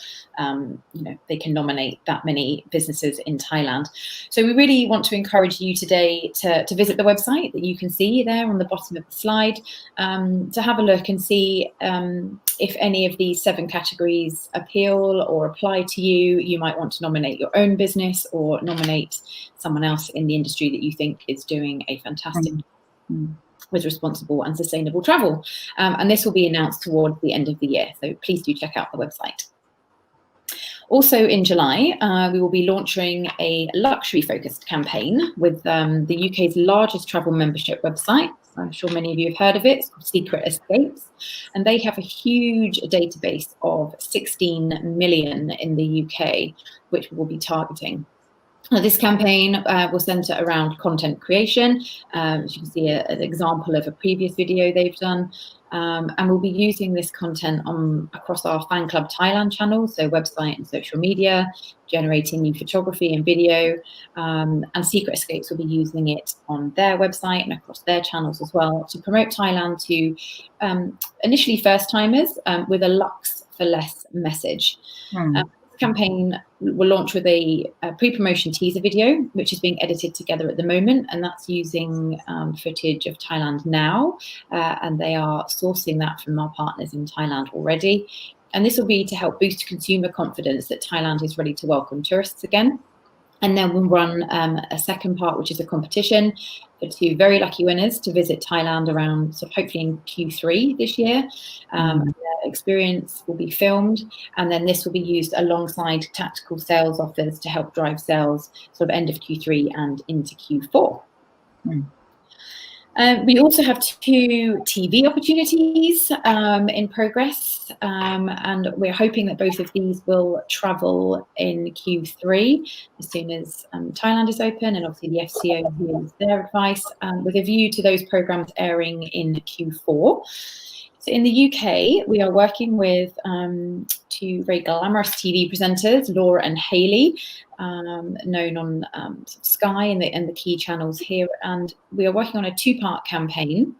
they can nominate that many businesses in Thailand. So we really want to encourage you today to visit the website that you can see there on the bottom of the slide, to have a look and see if any of these 7 categories appeal or apply to you. You might want to nominate your own business or nominate someone else in the industry that you think is doing a fantastic with responsible and sustainable travel. And this will be announced towards the end of the year. So please do check out the website. Also in July, we will be launching a luxury-focused campaign with the UK's largest travel membership website. I'm sure many of you have heard of it. It's called Secret Escapes. And they have a huge database of 16 million in the UK, which we will be targeting. Now, this campaign will centre around content creation. As you can see, an example of a previous video they've done. And we'll be using this content across our Fan Club Thailand channel, so website and social media, generating new photography and video. And Secret Escapes will be using it on their website and across their channels as well to promote Thailand to initially first-timers with a Lux for Less message. Campaign will launch with a pre-promotion teaser video, which is being edited together at the moment, and that's using footage of Thailand now, and they are sourcing that from our partners in Thailand already. And this will be to help boost consumer confidence that Thailand is ready to welcome tourists again. And then we'll run a second part, which is a competition for 2 very lucky winners to visit Thailand around, so hopefully in Q3 this year. The experience will be filmed, and then this will be used alongside tactical sales offers to help drive sales sort of end of Q3 and into Q4. We also have 2 TV opportunities in progress, and we're hoping that both of these will travel in Q3 as soon as Thailand is open, and obviously the FCO hears their advice, with a view to those programmes airing in Q4. So in the UK, we are working with 2 very glamorous TV presenters, Laura and Hayley, known on Sky and the key channels here. And we are working on a 2-part campaign.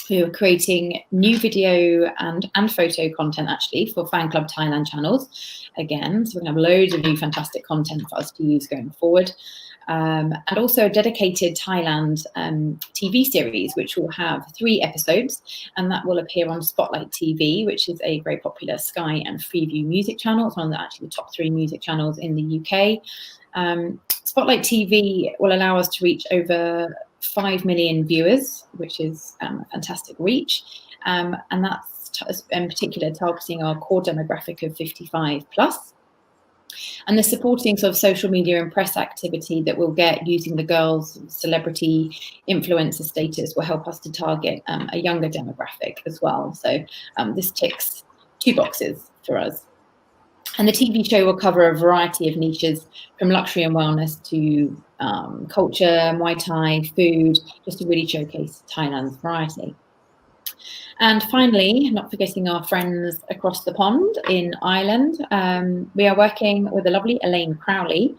We are creating new video and photo content, actually, for Fan Club Thailand channels. Again, so we're going to have loads of new fantastic content for us to use going forward. And also a dedicated Thailand TV series, which will have 3 episodes, and that will appear on Spotlight TV, which is a very popular Sky and Freeview music channel. It's one of the top 3 music channels in the UK. Spotlight TV will allow us to reach over 5 million viewers, which is a fantastic reach, and that's in particular targeting our core demographic of 55 plus. And the supporting sort of social media and press activity that we'll get using the girls' celebrity influencer status will help us to target a younger demographic as well. So this ticks 2 boxes for us. And the TV show will cover a variety of niches, from luxury and wellness to culture, Muay Thai, food, just to really showcase Thailand's variety. And finally, not forgetting our friends across the pond in Ireland, we are working with the lovely Elaine Crowley.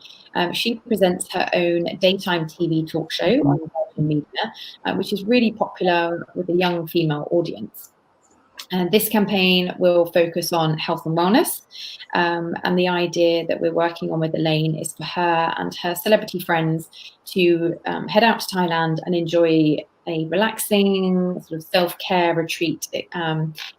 She presents her own daytime TV talk show on Virgin Media, which is really popular with a young female audience. And this campaign will focus on health and wellness. And the idea that we're working on with Elaine is for her and her celebrity friends to head out to Thailand and enjoy a relaxing sort of self-care retreat,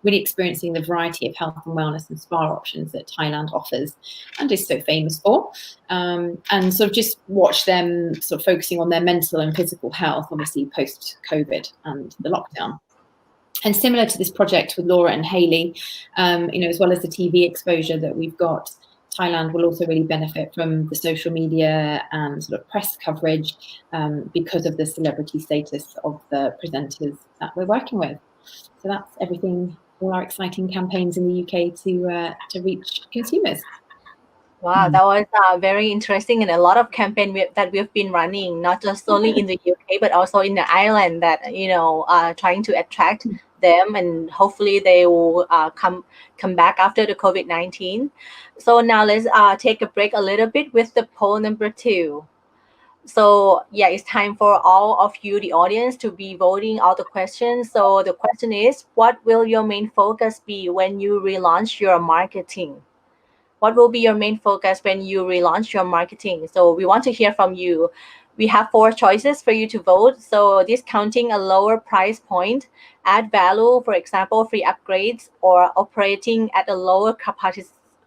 really experiencing the variety of health and wellness and spa options that Thailand offers and is so famous for, and sort of just watch them sort of focusing on their mental and physical health, obviously post-COVID and the lockdown. And similar to this project with Laura and Hayley, as well as the TV exposure that we've got, Thailand will also really benefit from the social media and sort of press coverage because of the celebrity status of the presenters that we're working with. So that's everything, all our exciting campaigns in the UK to reach consumers. Wow, that was very interesting, and a lot of campaign that we've been running, not just only in the UK, but also in the Ireland, that trying to attract them, and hopefully they will come back after the COVID-19. So now let's take a break a little bit with the poll number 2. So yeah, it's time for all of you, the audience, to be voting all the questions. So the question is, what will your main focus be when you relaunch your marketing? What will be your main focus when you relaunch your marketing? So we want to hear from you. We have 4 choices for you to vote. So discounting a lower price point, add value, for example, free upgrades, or operating at a lower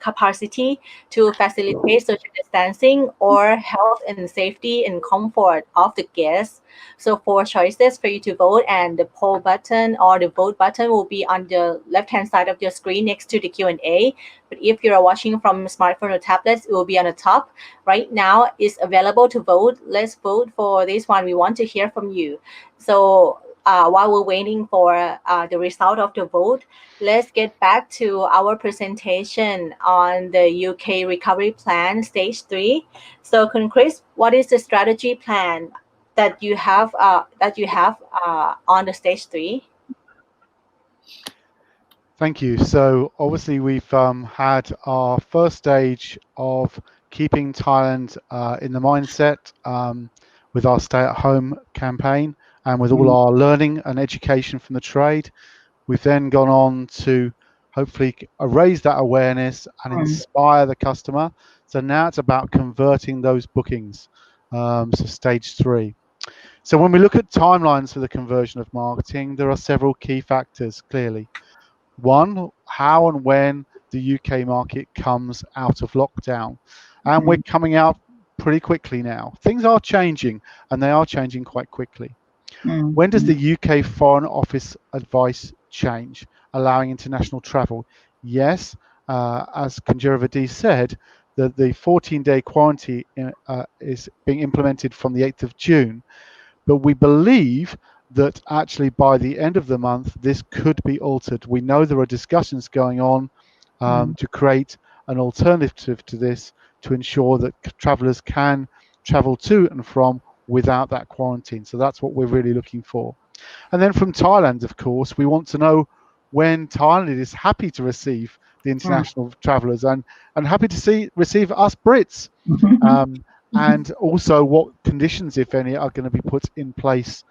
capacity to facilitate social distancing or health and safety and comfort of the guests. So 4 choices for you to vote, and the poll button or the vote button will be on the left-hand side of your screen next to the Q&A. But if you're watching from smartphone or tablets, it will be on the top. Right now, it's available to vote. Let's vote for this one. We want to hear from you. So while we're waiting for the result of the vote, let's get back to our presentation on the UK Recovery Plan Stage 3. So, Chris, what is the strategy plan that you have on the Stage 3? Thank you. So obviously we've had our first stage of keeping Thailand in the mindset with our stay-at-home campaign and with all our learning and education from the trade. We've then gone on to hopefully raise that awareness and inspire the customer. So now it's about converting those bookings. So stage 3. So when we look at timelines for the conversion of marketing, there are several key factors clearly. One, how and when the UK market comes out of lockdown. And we're coming out pretty quickly now. Things are changing, and they are changing quite quickly. When does the UK Foreign Office advice change, allowing international travel? Yes, as Kanjuravadi said, that the 14-day quarantine is being implemented from the 8th of June. But we believe that actually by the end of the month, this could be altered. We know there are discussions going on to create an alternative to this to ensure that travellers can travel to and from without that quarantine. So that's what we're really looking for. And then from Thailand, of course, we want to know when Thailand is happy to receive the international travellers and happy to receive us Brits. And also what conditions, if any, are going to be put in place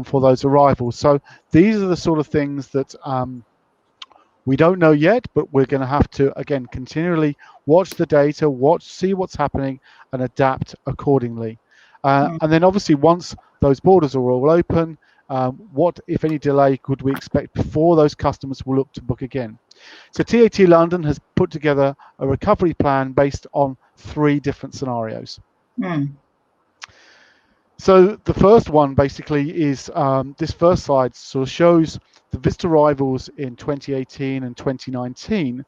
for those arrivals. So these are the sort of things that we don't know yet, but we're going to have to, again, continually watch the data, see what's happening and adapt accordingly. And then obviously once those borders are all open, what, if any, delay could we expect before those customers will look to book again? So TAT London has put together a recovery plan based on 3 different scenarios. So the first one basically is this first slide sort of shows the visitor arrivals in 2018 and 2019,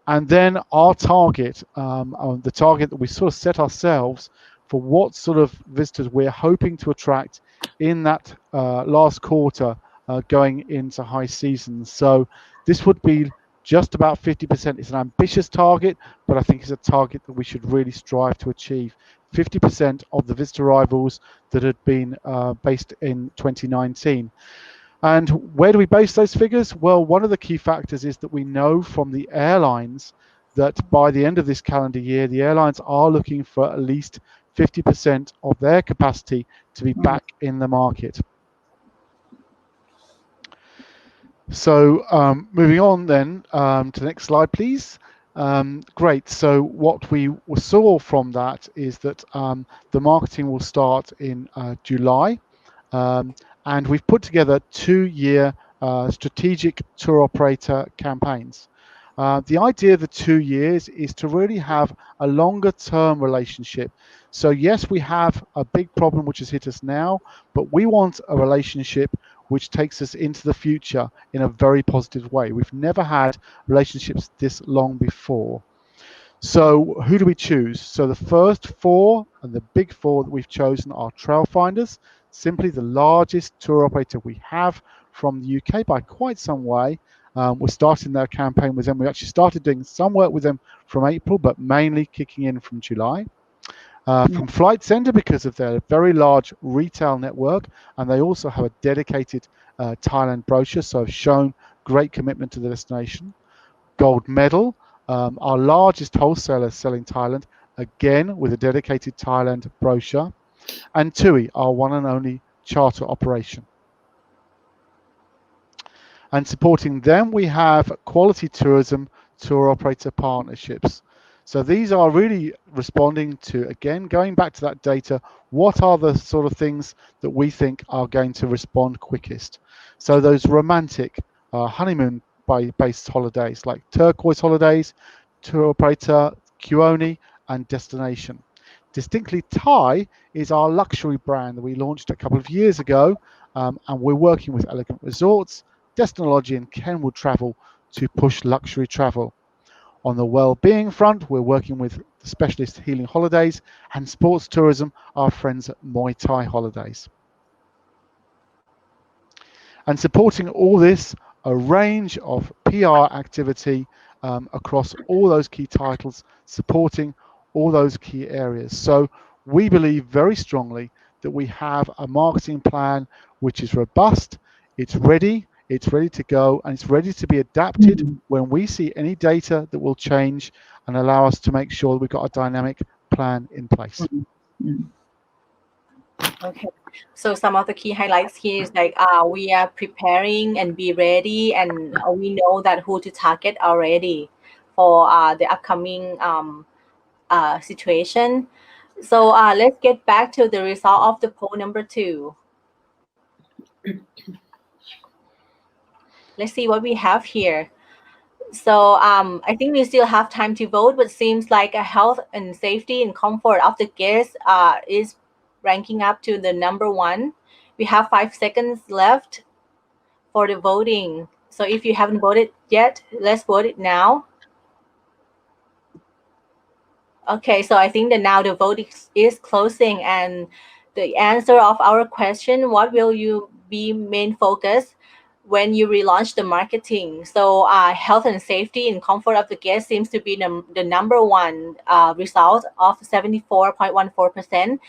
and then our target, the target that we sort of set ourselves for what sort of visitors we're hoping to attract in that last quarter going into high season. So this would be just about 50%. It's an ambitious target, but I think it's a target that we should really strive to achieve. 50% of the visitor arrivals that had been based in 2019. And where do we base those figures? Well, one of the key factors is that we know from the airlines that by the end of this calendar year, the airlines are looking for at least 50% of their capacity to be back in the market. So moving on then to the next slide, please. Great. So what we saw from that is that the marketing will start in July, and we've put together 2-year strategic tour operator campaigns. The idea of the 2 years is to really have a longer term relationship. So yes, we have a big problem which has hit us now, but we want a relationship which takes us into the future in a very positive way. We've never had relationships this long before. So who do we choose? So the first 4 and the big 4 that we've chosen are Trailfinders, simply the largest tour operator we have from the UK by quite some way. We're starting their campaign with them. We actually started doing some work with them from April, but mainly kicking in from July. From Flight Centre, because of their very large retail network, and they also have a dedicated Thailand brochure, so have shown great commitment to the destination. Gold Medal, our largest wholesaler selling Thailand, again with a dedicated Thailand brochure. And TUI, our one and only charter operation. And supporting them, we have Quality Tourism tour operator partnerships. So these are really responding to, again, going back to that data, what are the sort of things that we think are going to respond quickest? So those romantic honeymoon-based holidays like turquoise holidays, tour operator, Kuoni, and destination. Distinctly Thai is our luxury brand that we launched a couple of years ago, and we're working with Elegant Resorts, Destinology, and Kenwood Travel to push luxury travel. On the well-being front, we're working with the specialist Healing Holidays and sports tourism, our friends at Muay Thai Holidays. And supporting all this, a range of PR activity across all those key titles, supporting all those key areas. So we believe very strongly that we have a marketing plan which is robust, it's ready to go, and it's ready to be adapted when we see any data that will change and allow us to make sure that we've got a dynamic plan in place. Okay, so some of the key highlights here is like we are preparing and be ready, and we know that who to target already for the upcoming situation. So let's get back to the result of the poll number 2. Let's see what we have here. So I think we still have time to vote, but seems like a health and safety and comfort of the guests is ranking up to the number 1. We have 5 seconds left for the voting. So if you haven't voted yet, let's vote it now. Okay, so I think that now the vote is closing, and the answer of our question, what will you be main focus when you relaunch the marketing? So health and safety and comfort of the guest seems to be the number 1 result of 74.14%,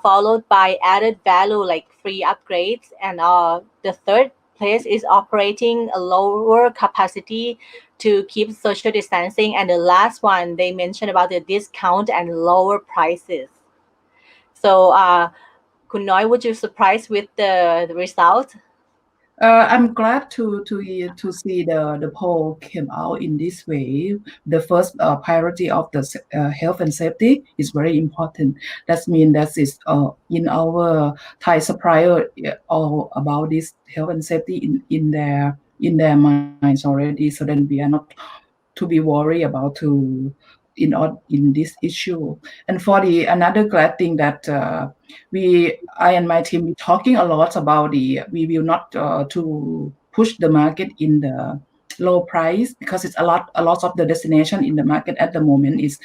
followed by added value like free upgrades, and the third place is operating a lower capacity to keep social distancing, and the last one they mentioned about the discount and lower prices. So Kun Noi, would you surprised with the result? I'm glad to see the poll came out in this way. The first priority of the health and safety is very important. That means that is in our Thai supplier all about this health and safety in their minds already. So then we are not to be worried about in this issue. And for the another glad thing that I and my team be talking a lot about we will not to push the market in the low price, because it's a lot of the destination in the market at the moment is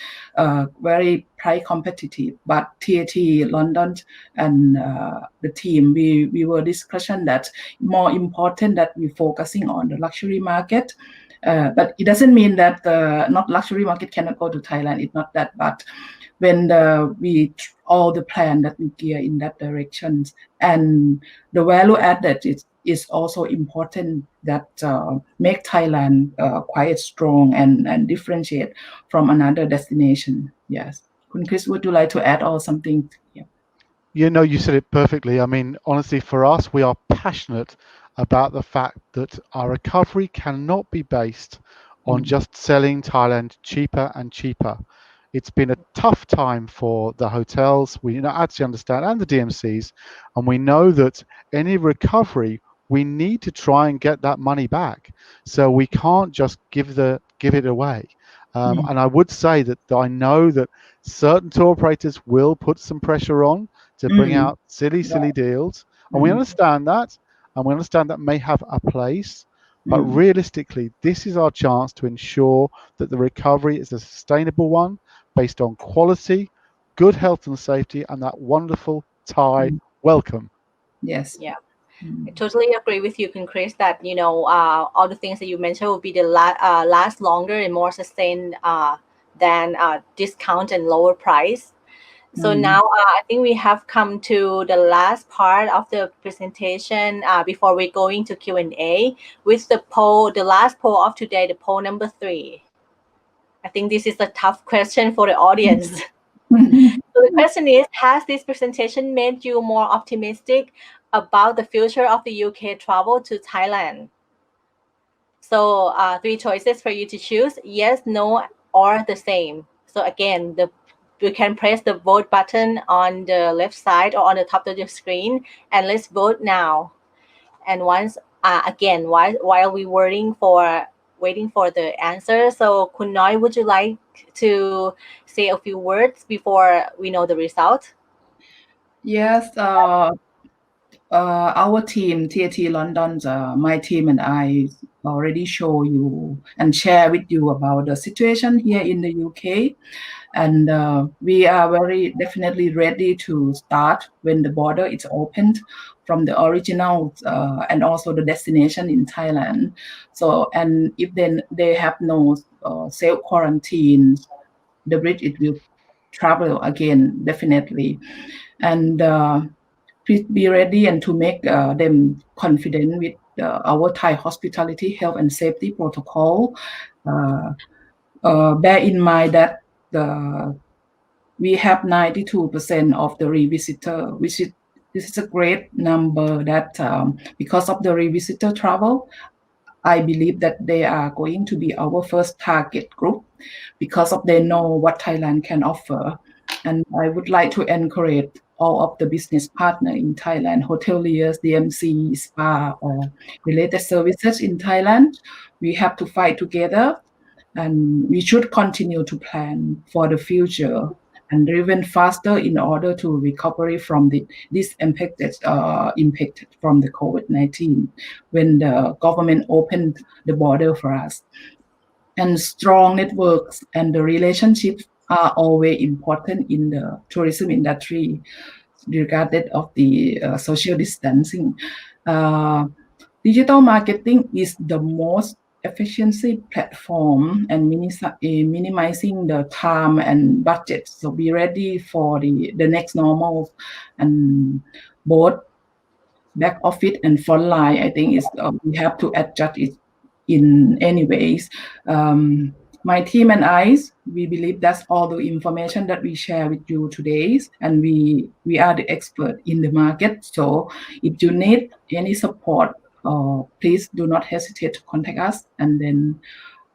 very price competitive. But TAT London and the team we were discussion that more important that we focusing on the luxury market. But it doesn't mean that not luxury market cannot go to Thailand. It's not that, but when all the plan that we gear in that direction, and the value added is also important that make Thailand quite strong and differentiate from another destination. Yes, Kun Chris, would you like to add or something? Yeah. You said it perfectly. I mean, honestly, for us, we are passionate about the fact that our recovery cannot be based on just selling Thailand cheaper and cheaper. It's been a tough time for the hotels, we actually understand, and the DMCs, and we know that any recovery, we need to try and get that money back. So we can't just give it away. And I would say that I know that certain tour operators will put some pressure on to bring out silly deals, and we understand that. And we understand that may have a place, but realistically, this is our chance to ensure that the recovery is a sustainable one based on quality, good health and safety, and that wonderful Thai welcome. Yes. Yeah. I totally agree with you, Chris, that all the things that you mentioned will be the last longer and more sustained than discount and lower price. So now I think we have come to the last part of the presentation before we go into Q&A with the poll, the last poll of today, the poll number 3. I think this is a tough question for the audience. So the question is, has this presentation made you more optimistic about the future of the UK travel to Thailand? So 3 choices for you to choose: yes, no, or the same. So again, you can press the vote button on the left side or on the top of the screen, and let's vote now. And once again, while we're waiting for waiting for the answer. So Kun Noi, would you like to say a few words before we know the result? Yes, our team, TAT London's, my team and I already show you and share with you about the situation here in the UK. And we are very definitely ready to start when the border is opened from the original and also the destination in Thailand. So, and if then they have no self quarantine, the bridge it will travel again definitely. And please be ready and to make them confident with our Thai hospitality, health and safety protocol. Bear in mind that we have 92% of the revisitor, which is this is a great number that because of the revisitor travel, I believe that they are going to be our first target group because of they know what Thailand can offer. And I would like to encourage all of the business partner in Thailand, hoteliers, DMC, spa, or related services in Thailand. We have to fight together and we should continue to plan for the future and even faster in order to recovery from this impact from the COVID-19 when the government opened the border for us. And strong networks and the relationships are always important in the tourism industry, regardless of the social distancing. Digital marketing is the most efficiency platform and minimizing the time and budget. So be ready for the next normal, and both back office and front line. I think is we have to adjust it in any ways. My team and I, we believe that's all the information that we share with you today, and we are the expert in the market. So if you need any support, please do not hesitate to contact us, and then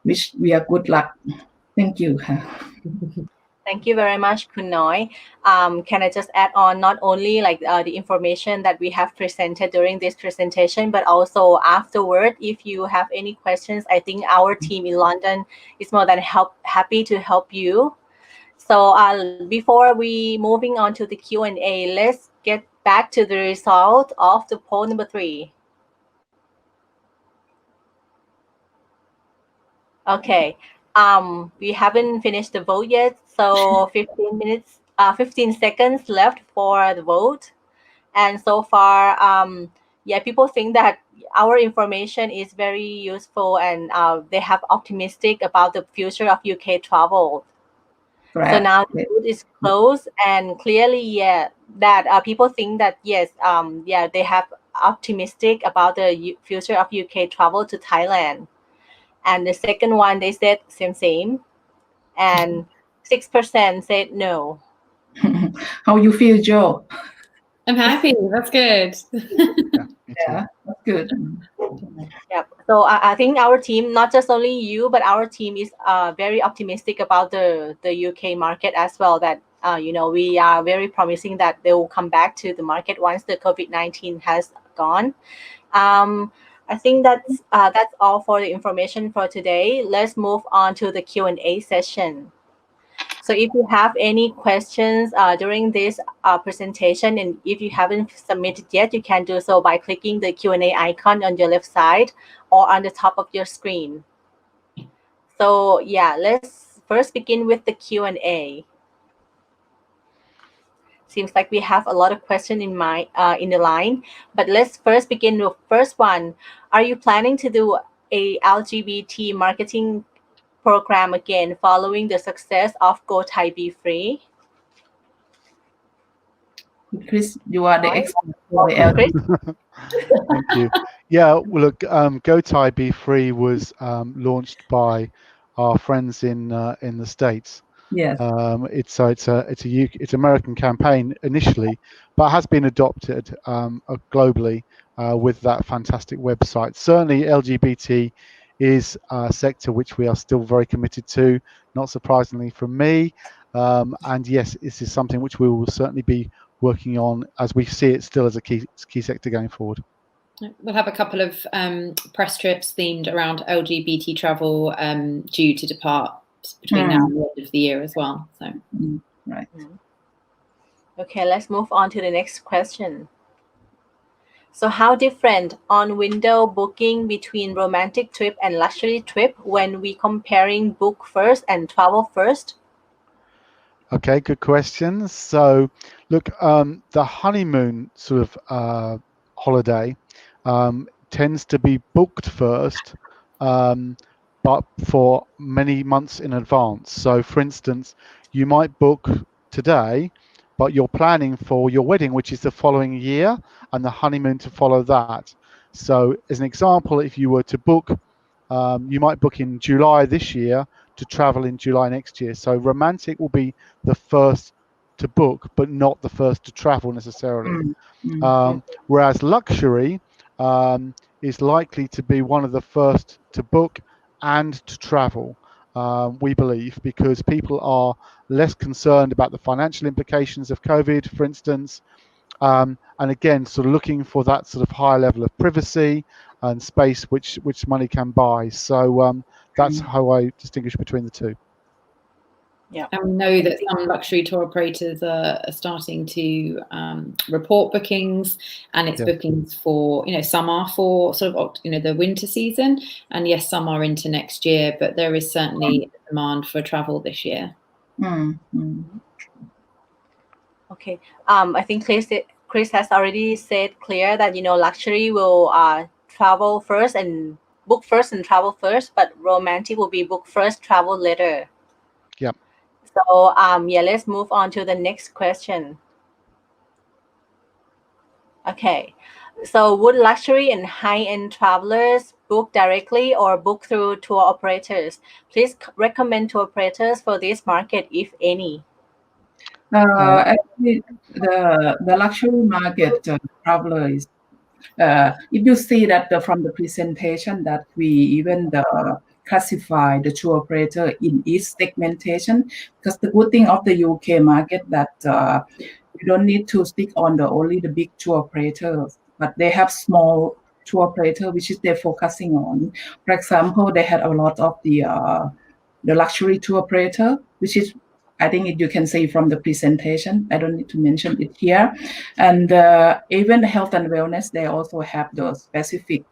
wish we are good luck. Thank you. Thank you very much, Kun Noi. Can I just add on not only like the information that we have presented during this presentation, but also afterward, if you have any questions, I think our team in London is more than happy to help you. So before we moving on to the Q&A, let's get back to the result of the poll number 3. Okay. We haven't finished the vote yet, so 15 seconds left for the vote. And so far, yeah, people think that our information is very useful, and they have optimistic about the future of UK travel. Correct. So now the vote is closed, and clearly, yeah, that people think that yes, yeah, they have optimistic about the future of UK travel to Thailand. And the second one, they said same, and 6% said no. How you feel, Joe? I'm happy. That's good. Yeah, that's good. Yeah. So I think our team, not just only you, but our team is very optimistic about the UK market as well. That we are very promising that they will come back to the market once the COVID-19 has gone. I think that's all for the information for today. Let's move on to the Q&A session. So if you have any questions during this presentation, and if you haven't submitted yet, you can do so by clicking the Q&A icon on your left side or on the top of your screen. So yeah, let's first begin with the Q&A. Seems like we have a lot of questions in the line, but let's first begin with first one. Are you planning to do a LGBT marketing program again following the success of Go Thai Be Free? Chris, you are the expert for the Chris? Thank you. Yeah, well, look, Go Thai Be Free was launched by our friends in the States. Yes. It's an American campaign initially, but has been adopted globally with that fantastic website. Certainly, LGBT is a sector which we are still very committed to, not surprisingly from me. And yes, this is something which we will certainly be working on as we see it still as a key sector going forward. We'll have a couple of press trips themed around LGBT travel due to depart between now and the end of the year as well. So, right. Okay, let's move on to the next question. So how different on window booking between romantic trip and luxury trip when we comparing book first and travel first? Okay, good question. So, look, the honeymoon sort of holiday tends to be booked first, but for many months in advance. So, for instance, you might book today, but you're planning for your wedding, which is the following year, and the honeymoon to follow that. So, as an example, if you were to book, you might book in July this year to travel in July next year. So, romantic will be the first to book, but not the first to travel necessarily. Whereas luxury is likely to be one of the first to book and to travel, we believe, because people are less concerned about the financial implications of COVID, for instance, and again, sort of looking for that sort of higher level of privacy and space which money can buy. So that's how I distinguish between the two. Yeah. And we know that some luxury tour operators are starting to report bookings, and it's bookings for, some are for sort of, the winter season, and yes, some are into next year, but there is certainly a demand for travel this year. Okay. I think Chris has already said clear that, luxury will travel first and book first and travel first, but romantic will be book first, travel later. Yep. So let's move on to the next question. Okay, so would luxury and high-end travelers book directly or book through tour operators? Please recommend tour operators for this market, if any. Actually, the luxury market traveler is. If you see that from the presentation that we even classify the tour operator in each segmentation, because the good thing of the UK market that you don't need to stick on only the big tour operators, but they have small tour operator which is they're focusing on. For example, they had a lot of the luxury tour operator, which is, I think you can say from the presentation. I don't need to mention it here. And even health and wellness, they also have the specific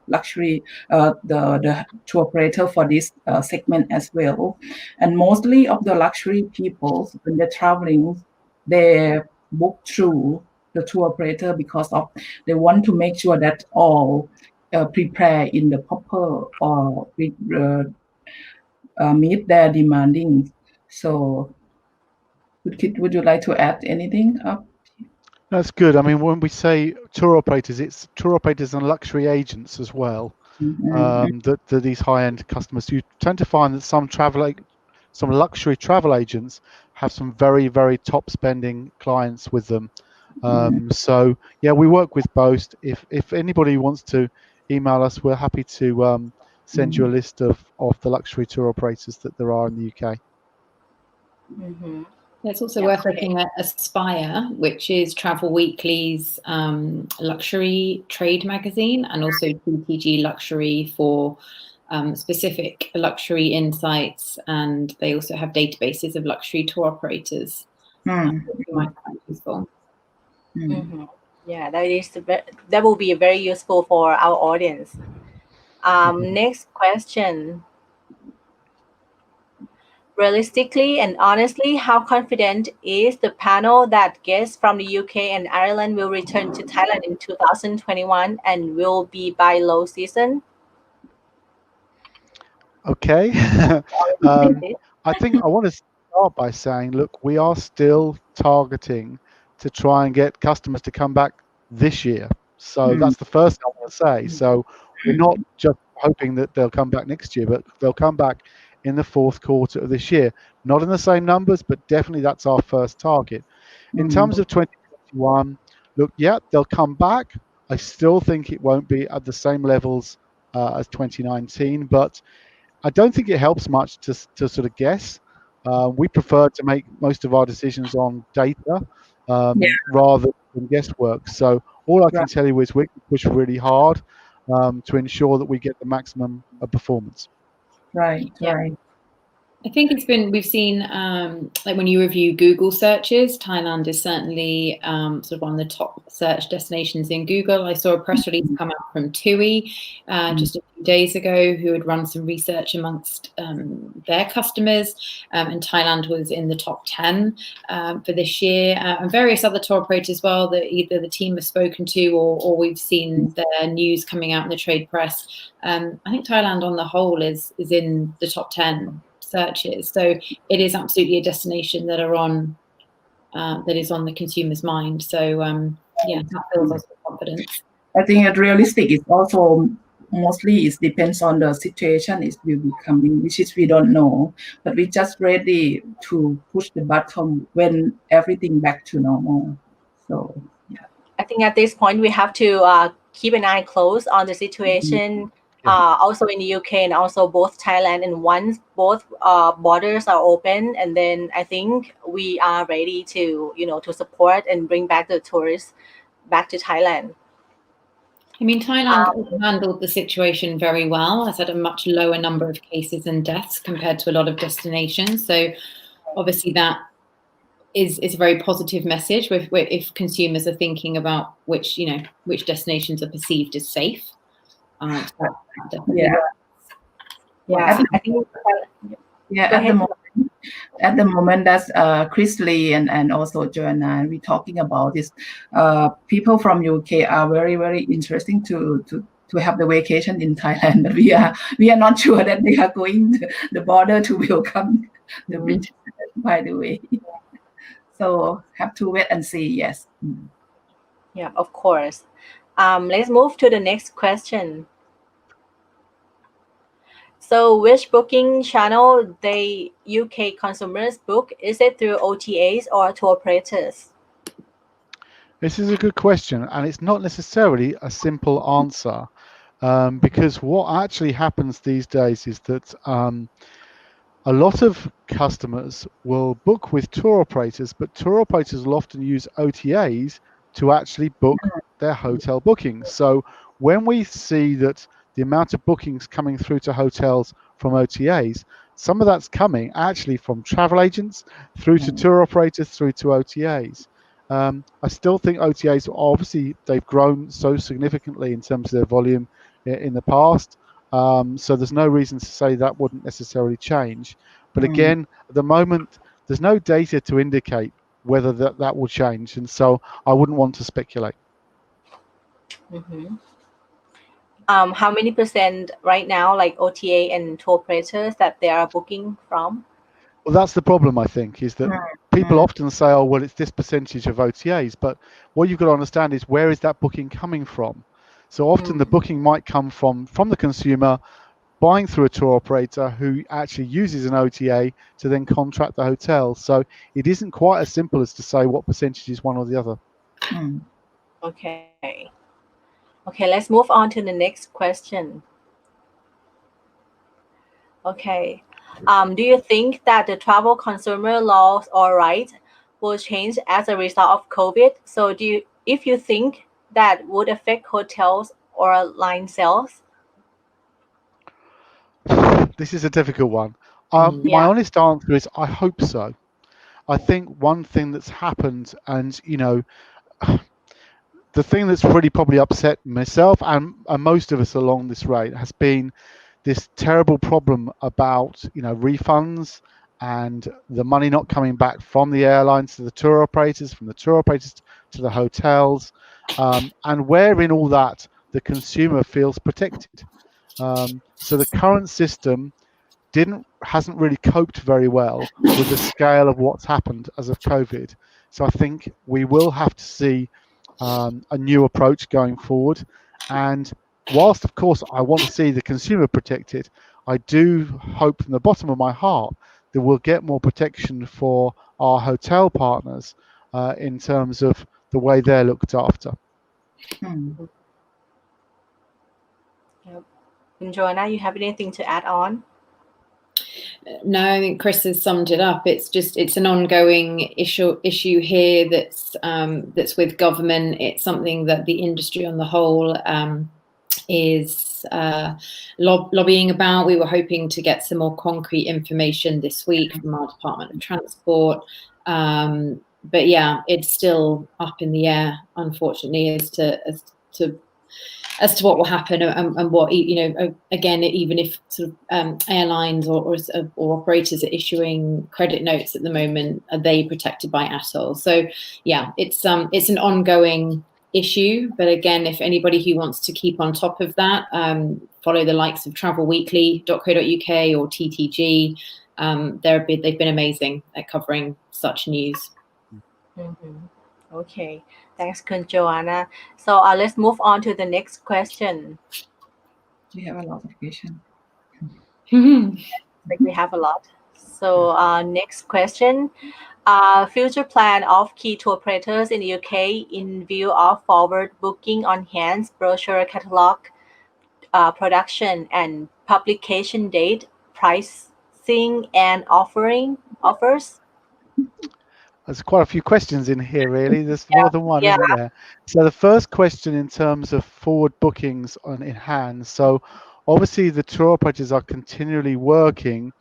luxury, the tour operator for this segment as well. And mostly of the luxury people, when they're traveling, they book through the tour operator because of they want to make sure that all prepare in the proper or meet their demanding. So, would you like to add anything up? That's good. I mean, when we say tour operators, it's tour operators and luxury agents as well. That these high-end customers. You tend to find that some luxury travel agents have some very, very top spending clients with them. So yeah, we work with both. If anybody wants to email us, we're happy to send you a list of the luxury tour operators that there are in the UK. It's also worth looking at Aspire, which is Travel Weekly's luxury trade magazine, and also TTG Luxury for specific luxury insights, and they also have databases of luxury tour operators. Which you might find useful. Yeah, that will be very useful for our audience. Next question. Realistically and honestly, how confident is the panel that guests from the UK and Ireland will return to Thailand in 2021 and will be by low season? Okay. I think I want to start by saying, look, we are still targeting to try and get customers to come back this year. So that's the first thing I want to say. So we're not just hoping that they'll come back next year, but they'll come back in the fourth quarter of this year. Not in the same numbers, but definitely that's our first target. In terms of 2021, look, yeah, they'll come back. I still think it won't be at the same levels as 2019, but I don't think it helps much to sort of guess. We prefer to make most of our decisions on data rather than than guesswork. So all I can Right. tell you is we can push really hard to ensure that we get the maximum performance. Right. Yeah. Right. I think we've seen, like when you review Google searches, Thailand is certainly sort of one of the top search destinations in Google. I saw a press release come out from TUI just a few days ago, who had run some research amongst their customers, and Thailand was in the top 10 for this year, and various other tour operators as well that either the team has spoken to or we've seen their news coming out in the trade press. I think Thailand on the whole is in the top 10 searches, so it is absolutely a destination that is on the consumer's mind. So yeah, that fills us with confidence. I think it realistic is also mostly it depends on the situation it will be coming, which is we don't know, but we just ready to push the button when everything back to normal. So yeah. I think at this point we have to keep an eye close on the situation, also in the UK and also both Thailand. And once both borders are open, and then I think we are ready to to support and bring back the tourists back to Thailand. I mean, Thailand handled the situation very well. Has had a much lower number of cases and deaths compared to a lot of destinations. So obviously that is a very positive message if consumers are thinking about which destinations are perceived as safe. Yeah. Yeah, I think. Yeah, Go at the ahead. moment, that's Chris Lee and also Joanna. We're talking about this. People from UK are very, very interesting to have the vacation in Thailand, but we are not sure that they are going to the border to welcome the British, by the way. So have to wait and see. Yes. Yeah, of course. Let's move to the next question. So which booking channel they UK consumers book? Is it through OTAs or tour operators? This is a good question, and it's not necessarily a simple answer, because what actually happens these days is that a lot of customers will book with tour operators, but tour operators will often use OTAs to actually book their hotel bookings. So when we see that the amount of bookings coming through to hotels from OTAs, some of that's coming actually from travel agents through to tour operators through to OTAs. I still think OTAs, obviously, they've grown so significantly in terms of their volume in the past. So there's no reason to say that wouldn't necessarily change. But again, at the moment, there's no data to indicate whether that will change. And so I wouldn't want to speculate. Mm-hmm. How many percent right now, like OTA and tour operators, that they are booking from? Well, that's the problem, I think, is that people often say, oh, well, it's this percentage of OTAs. But what you've got to understand is, where is that booking coming from? So often the booking might come from the consumer buying through a tour operator who actually uses an OTA to then contract the hotel. So it isn't quite as simple as to say what percentage is one or the other. Okay. Okay, let's move on to the next question. Okay. Do you think that the travel consumer laws or rights will change as a result of COVID? So if you think that would affect hotels or line sales? This is a difficult one. My honest answer is I hope so. I think one thing that's happened, and the thing that's really probably upset myself and most of us along this rate has been this terrible problem about refunds and the money not coming back from the airlines to the tour operators, from the tour operators to the hotels, and where in all that the consumer feels protected. So the current system hasn't really coped very well with the scale of what's happened as of COVID. So I think we will have to see a new approach going forward. And whilst, of course, I want to see the consumer protected, I do hope from the bottom of my heart that we'll get more protection for our hotel partners in terms of the way they're looked after. Yep. And Joanna, you have anything to add on? No, I think Chris has summed it up. It's an ongoing issue here that's with government. It's something that the industry on the whole is lobbying about. We were hoping to get some more concrete information this week from our Department of Transport. But yeah, it's still up in the air, unfortunately, as to what will happen and what, again, even if sort of airlines or operators are issuing credit notes at the moment, are they protected by ATOL? So yeah, it's an ongoing issue. But again, if anybody who wants to keep on top of that, follow the likes of travelweekly.co.uk or TTG. They've been amazing at covering such news. Okay, thanks, Kun Joanna. So let's move on to the next question. We have a lot of questions. Like we have a lot. So next question. Future plan of key tour operators in the UK in view of forward booking on hands, brochure catalog production and publication date, pricing and offers. There's quite a few questions in here, really. There's more than one, isn't there? So the first question in terms of forward bookings in hand. So obviously the tour operators are continually working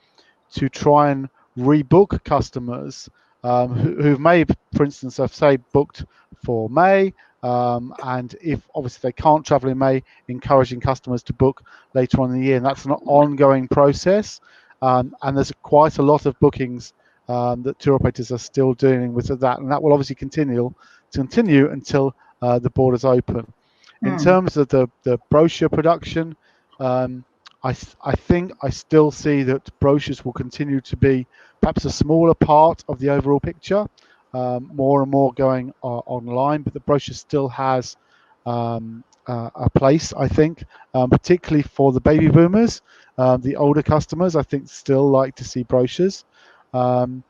to try and rebook customers who may, for instance, have say booked for May, and if obviously they can't travel in May, encouraging customers to book later on in the year, and that's an ongoing process. And there's quite a lot of bookings that tour operators are still dealing with that, and that will obviously continue until the borders open. In terms of the brochure production, I think I still see that brochures will continue to be perhaps a smaller part of the overall picture, more and more going online, but the brochure still has a place, I think, particularly for the baby boomers. The older customers, I think, still like to see brochures. In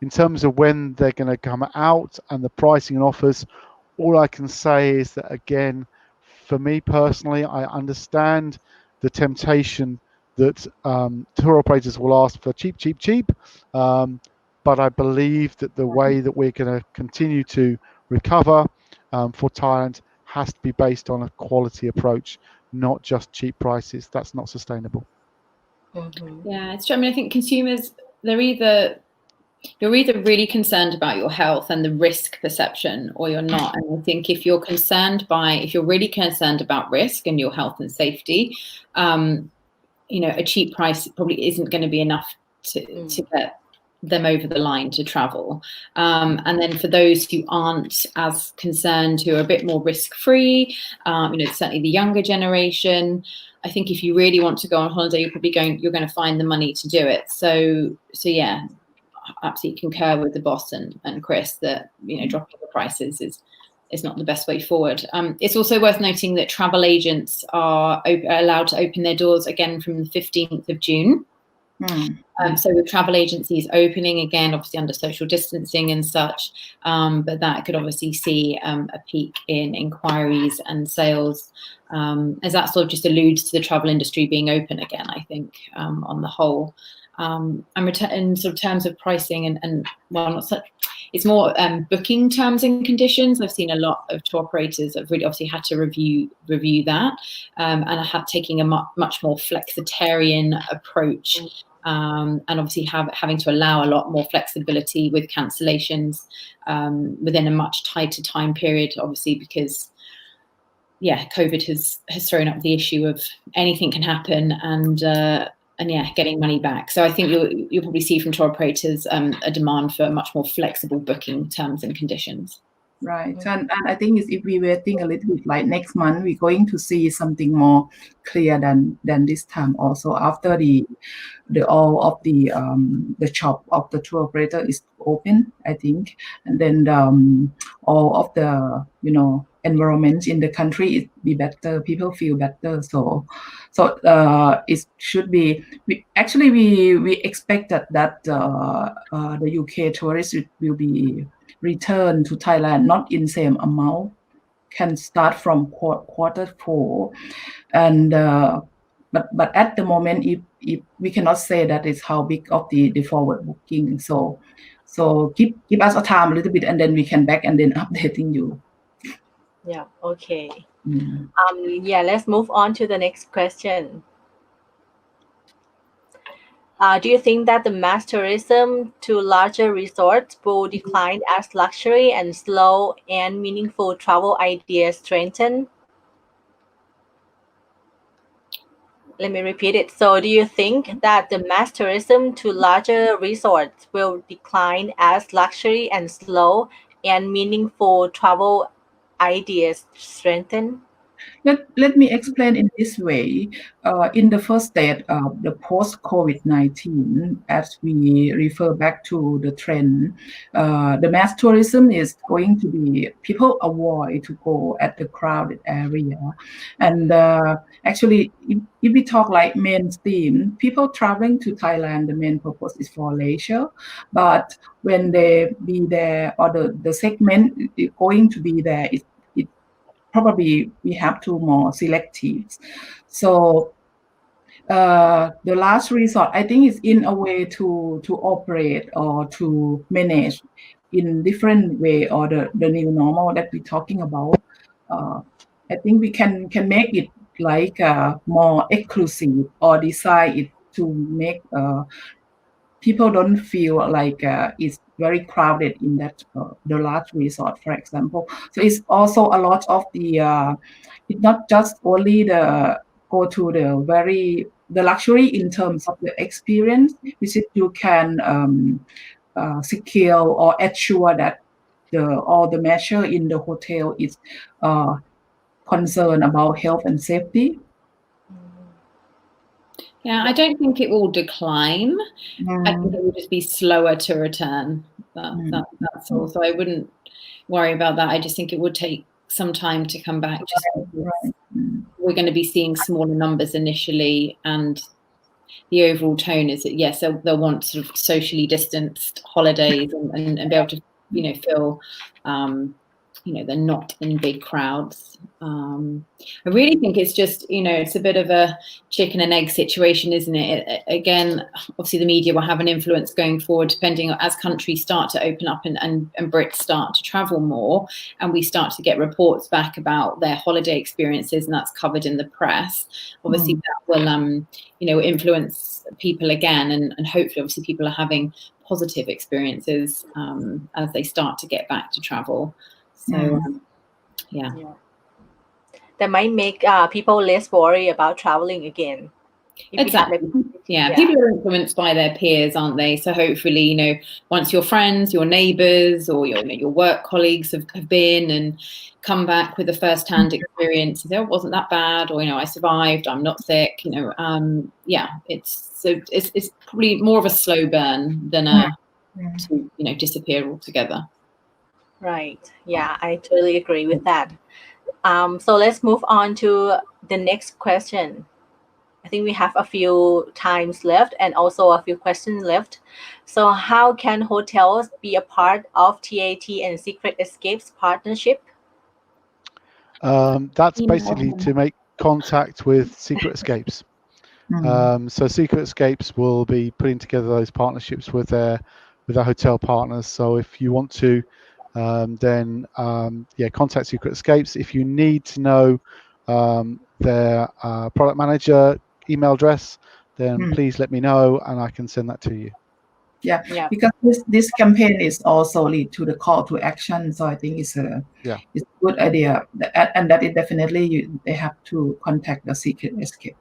terms of when they're going to come out and the pricing and offers, all I can say is that, again, for me personally, I understand the temptation that tour operators will ask for cheap, but I believe that the way that we're going to continue to recover for Thailand has to be based on a quality approach, not just cheap prices. That's not sustainable. Yeah, it's true. I mean, I think consumers, you're either really concerned about your health and the risk perception, or you're not. And I think if you're really concerned about risk and your health and safety, a cheap price probably isn't going to be enough to get them over the line to travel. And then for those who aren't as concerned, who are a bit more risk-free, certainly the younger generation, I think if you really want to go on holiday, you're going to find the money to do it. So yeah, absolutely concur with the boss and Chris that dropping the prices is not the best way forward. It's also worth noting that travel agents are allowed to open their doors again from the 15th of June. So with travel agencies opening again, obviously under social distancing and such, but that could obviously see a peak in inquiries and sales, as that sort of just alludes to the travel industry being open again, I think, on the whole. And in sort of terms of pricing and well, not such, it's more booking terms and conditions. I've seen a lot of tour operators have really obviously had to review that, and I have taking a much more flexitarian approach, and obviously having to allow a lot more flexibility with cancellations within a much tighter time period, obviously, because COVID has thrown up the issue of anything can happen and getting money back. So I think you'll probably see from tour operators a demand for much more flexible booking terms and conditions. Right, and I think if we waiting a little bit, like next month, we're going to see something more clear than this time. Also, after the all of the shop of the tour operator is open, I think, and then all of the environment in the country it be better. People feel better. So it should be. We expected that the UK tourists will be return to Thailand, not in same amount, can start from quarter 4, and but at the moment, if we cannot say that is how big of the forward booking. So give us a time a little bit, and then we can back and then updating you. Yeah. Okay. Mm. Yeah. Let's move on to the next question. Do you think that the mass tourism to larger resorts will decline as luxury and slow and meaningful travel ideas strengthen? Let me repeat it. So, do you think that the mass tourism to larger resorts will decline as luxury and slow and meaningful travel ideas strengthen? Let me explain in this way. In the first stage of the post-COVID-19, as we refer back to the trend, the mass tourism is going to be people avoid to go at the crowded area. And actually, if we talk like mainstream, people traveling to Thailand, the main purpose is for leisure. But when they be there, or the segment going to be there, it probably we have to more selective. So the last resort, I think, is in a way to operate or to manage in different way, or the new normal that we're talking about. I think we can make it like more exclusive, or design it to make people don't feel like it's very crowded in that the large resort, for example. So it's also a lot of the it's not just only the go to the luxury in terms of the experience, which is you can secure or assure that all the measure in the hotel is concerned about health and safety. Yeah, I don't think it will decline. I think it will just be slower to return. That's all. So I wouldn't worry about that. I just think it would take some time to come back. Just we're going to be seeing smaller numbers initially, and the overall tone is that yes, they'll want sort of socially distanced holidays and be able to feel they're not in big crowds. I really think it's just it's a bit of a chicken and egg situation, isn't it? Again, obviously the media will have an influence going forward, depending on as countries start to open up and Brits start to travel more, and we start to get reports back about their holiday experiences, and that's covered in the press. Obviously that will influence people again, and hopefully obviously people are having positive experiences as they start to get back to travel. So yeah. That might make people less worried about traveling again. Exactly. Yeah, people are influenced by their peers, aren't they? So hopefully, once your friends, your neighbours, or your work colleagues have been and come back with a first-hand experience, it wasn't that bad, or I survived, I'm not sick. It's probably more of a slow burn than to disappear altogether. Right. Yeah, I totally agree with that. So let's move on to the next question. I think we have a few times left and also a few questions left. So how can hotels be a part of TAT and Secret Escapes partnership? That's basically to make contact with Secret Escapes. So Secret Escapes will be putting together those partnerships with their hotel partners. So if you want to, then contact Secret Escapes. If you need to know their product manager email address, then please let me know and I can send that to you. Yeah. Because this campaign is also lead to the call to action. So I think it's a good idea, and that it definitely they have to contact the Secret Escape.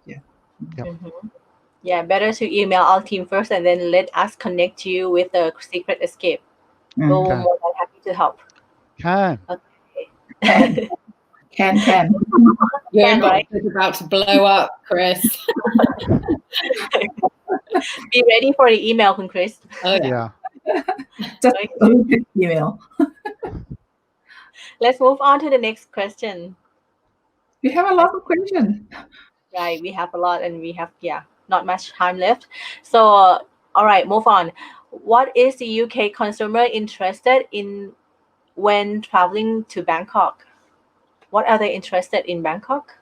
Yeah, better to email our team first and then let us connect you with the Secret Escape. We're more than happy to help. Can. Your inbox is about to blow up, Chris. Be ready for the email from Chris. Oh yeah. Just email. Let's move on to the next question. We have a lot of questions. Right, we have a lot, and we have not much time left. So all right, move on. What is the UK consumer interested in when traveling to Bangkok? What are they interested in Bangkok?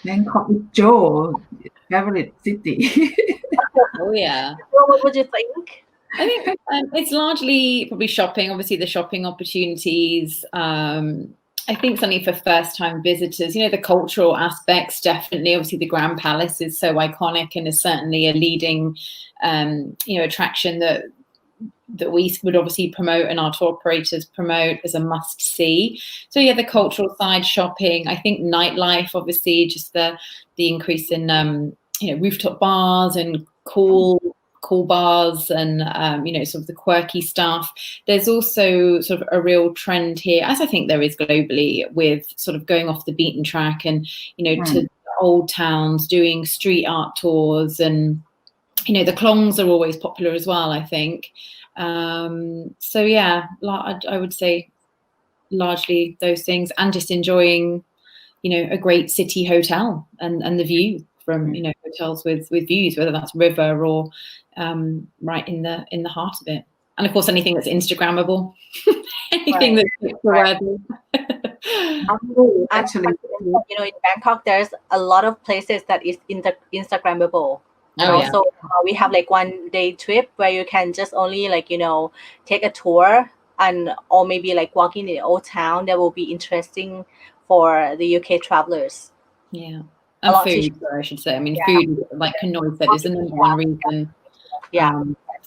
Bangkok is Joe favorite city. Oh yeah. Well, what would you think? I think it's largely probably shopping. Obviously, the shopping opportunities. I think something for first-time visitors. You know, the cultural aspects definitely. Obviously, the Grand Palace is so iconic and is certainly a leading, attraction that we would obviously promote and our tour operators promote as a must-see. So yeah, the cultural side, shopping. I think nightlife, obviously, just the increase in rooftop bars and cool bars and sort of the quirky stuff. There's also sort of a real trend here, as I think there is globally, with sort of going off the beaten track and to old towns, doing street art tours, and the klongs are always popular as well, I think. So yeah, I would say largely those things, and just enjoying a great city hotel and the view from hotels with views, whether that's river or right in the heart of it, and of course anything that's Instagrammable. Anything Right. that's worthy. Actually, in Bangkok, there's a lot of places that is Instagrammable. And Oh, yeah. also we have like 1 day trip where you can just only take a tour or maybe like walk in the old town. That will be interesting for the UK travelers. Yeah. A And lot food, I should say. I mean, food, like Kanoy said, is the number one reason. Yeah,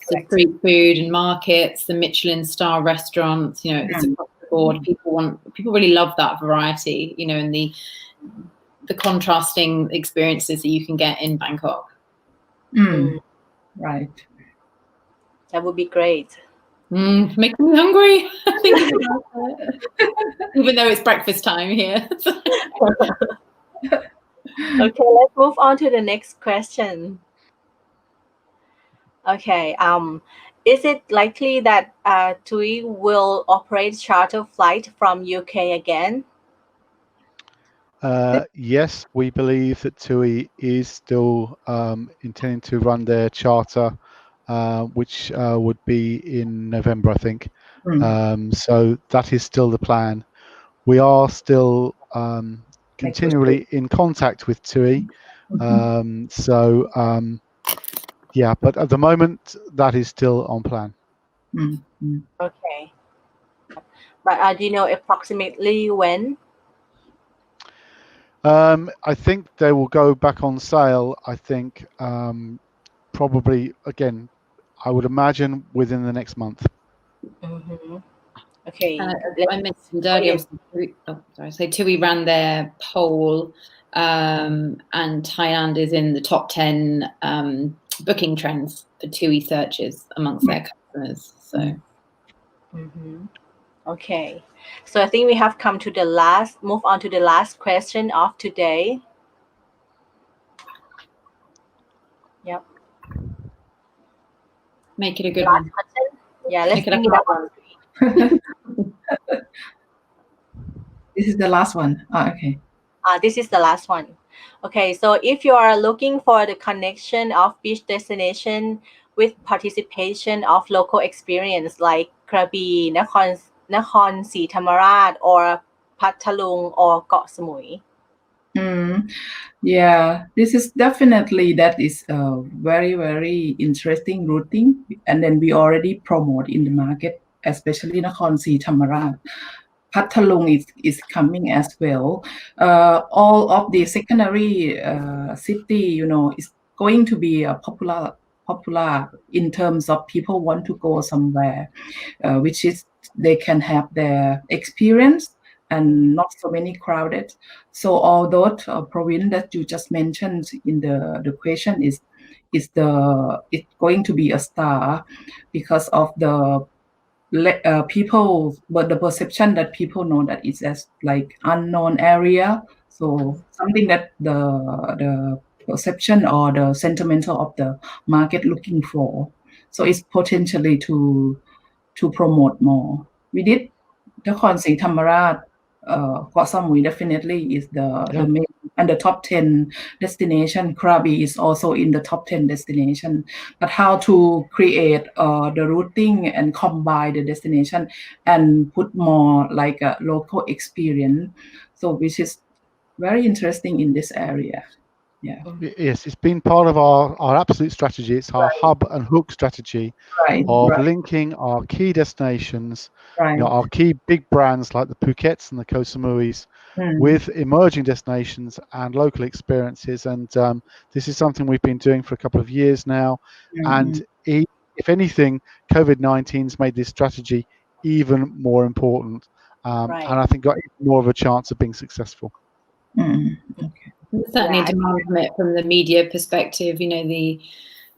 The street food and markets, the Michelin star restaurants, it's across the board. People really love that variety, and the contrasting experiences that you can get in Bangkok. Right. that would be great. Making me hungry. Thinking about it. Even though it's breakfast time here. Okay, let's move on to the next question. Okay, is it likely that TUI will operate charter flight from UK again? Yes, we believe that TUI is still intending to run their charter, which would be in November, I think. So that is still the plan. We are still continually in contact with TUI. Yeah, but at the moment, that is still on plan. Okay. But do you know approximately when? I think they will go back on sale. I think probably, again, I would imagine within the next month. Okay. I mentioned earlier, TUI ran their poll, and Thailand is in the top 10 booking trends for TUI searches amongst their customers. So. Okay, so I think we have come to move on to the last question of today. Yep. Make it a good Last one. question. Yeah, let's Make it a bring it up on. This is the last one. Okay. This is the last one. Okay, so if you are looking for the connection of beach destination with participation of local experience like Krabi, Nakhon Si Thammarat, or Pathalung or Koh Samui. Yeah, this is definitely that is a very, very interesting routing, and then we already promote in the market, especially Nakhon Si Thammarat. Pathalung is coming as well. All of the secondary city, is going to be popular in terms of people want to go somewhere, which is they can have their experience and not so many crowded. So all those province that you just mentioned in the question is it's going to be a star because of the people, but the perception that people know that it's as like unknown area. So something that the perception or the sentimental of the market looking for. So it's potentially to promote more. We did Nakhon Si Thammarat, Koh Samui definitely is the main and the top 10 destination. Krabi is also in the top 10 destination. But how to create the routing and combine the destination and put more like a local experience. So which is very interesting in this area. Yeah. Yes, it's been part of our absolute strategy. It's our hub and hook strategy Right. of Right. linking our key destinations, Right. our key big brands like the Phukets and the Koh Samuis, with emerging destinations and local experiences. And this is something we've been doing for a couple of years now. And if anything, COVID-19's made this strategy even more important, and I think got more of a chance of being successful. Okay. There's certainly a demand from it from the media perspective,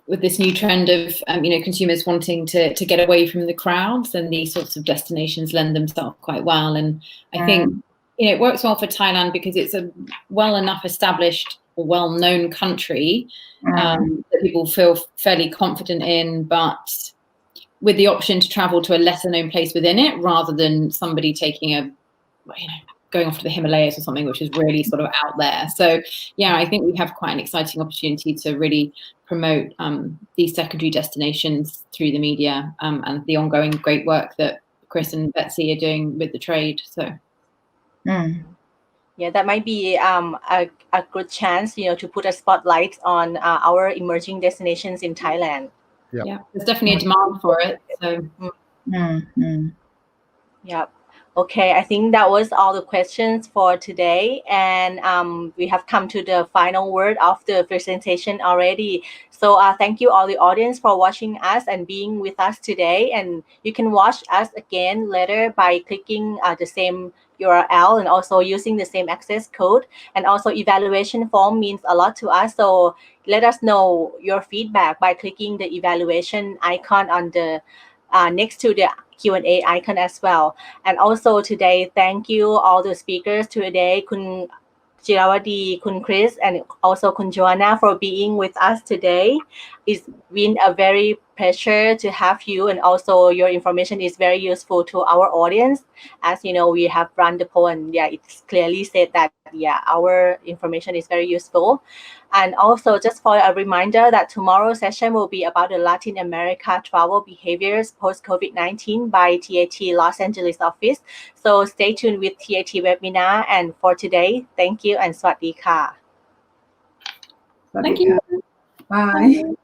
with this new trend of, consumers wanting to get away from the crowds, and these sorts of destinations lend themselves quite well. And I think, it works well for Thailand because it's a well enough established or well-known country that people feel fairly confident in, but with the option to travel to a lesser known place within it, rather than somebody taking going off to the Himalayas or something, which is really sort of out there. So yeah, I think we have quite an exciting opportunity to really promote these secondary destinations through the media, and the ongoing great work that Chris and Betsy are doing with the trade. So yeah, that might be a good chance, to put a spotlight on our emerging destinations in Thailand. Yeah, there's definitely a demand for it. So yeah. Okay, I think that was all the questions for today, and we have come to the final word of the presentation already. So thank you all the audience for watching us and being with us today, and you can watch us again later by clicking the same URL and also using the same access code. And also evaluation form means a lot to us, so let us know your feedback by clicking the evaluation icon on the next to the Q&A icon as well. And also today, thank you all the speakers today, Kun Jirawadi, Kun Chris, and also Kun Joanna for being with us today. It's been a very pleasure to have you, and also your information is very useful to our audience. As you know, we have run the poll, and it's clearly said that our information is very useful. And also just for a reminder that tomorrow's session will be about the Latin America travel behaviors post-COVID-19 by TAT Los Angeles office. So stay tuned with TAT webinar. And for today, thank you and สวัสดีค่ะ thank you. Bye.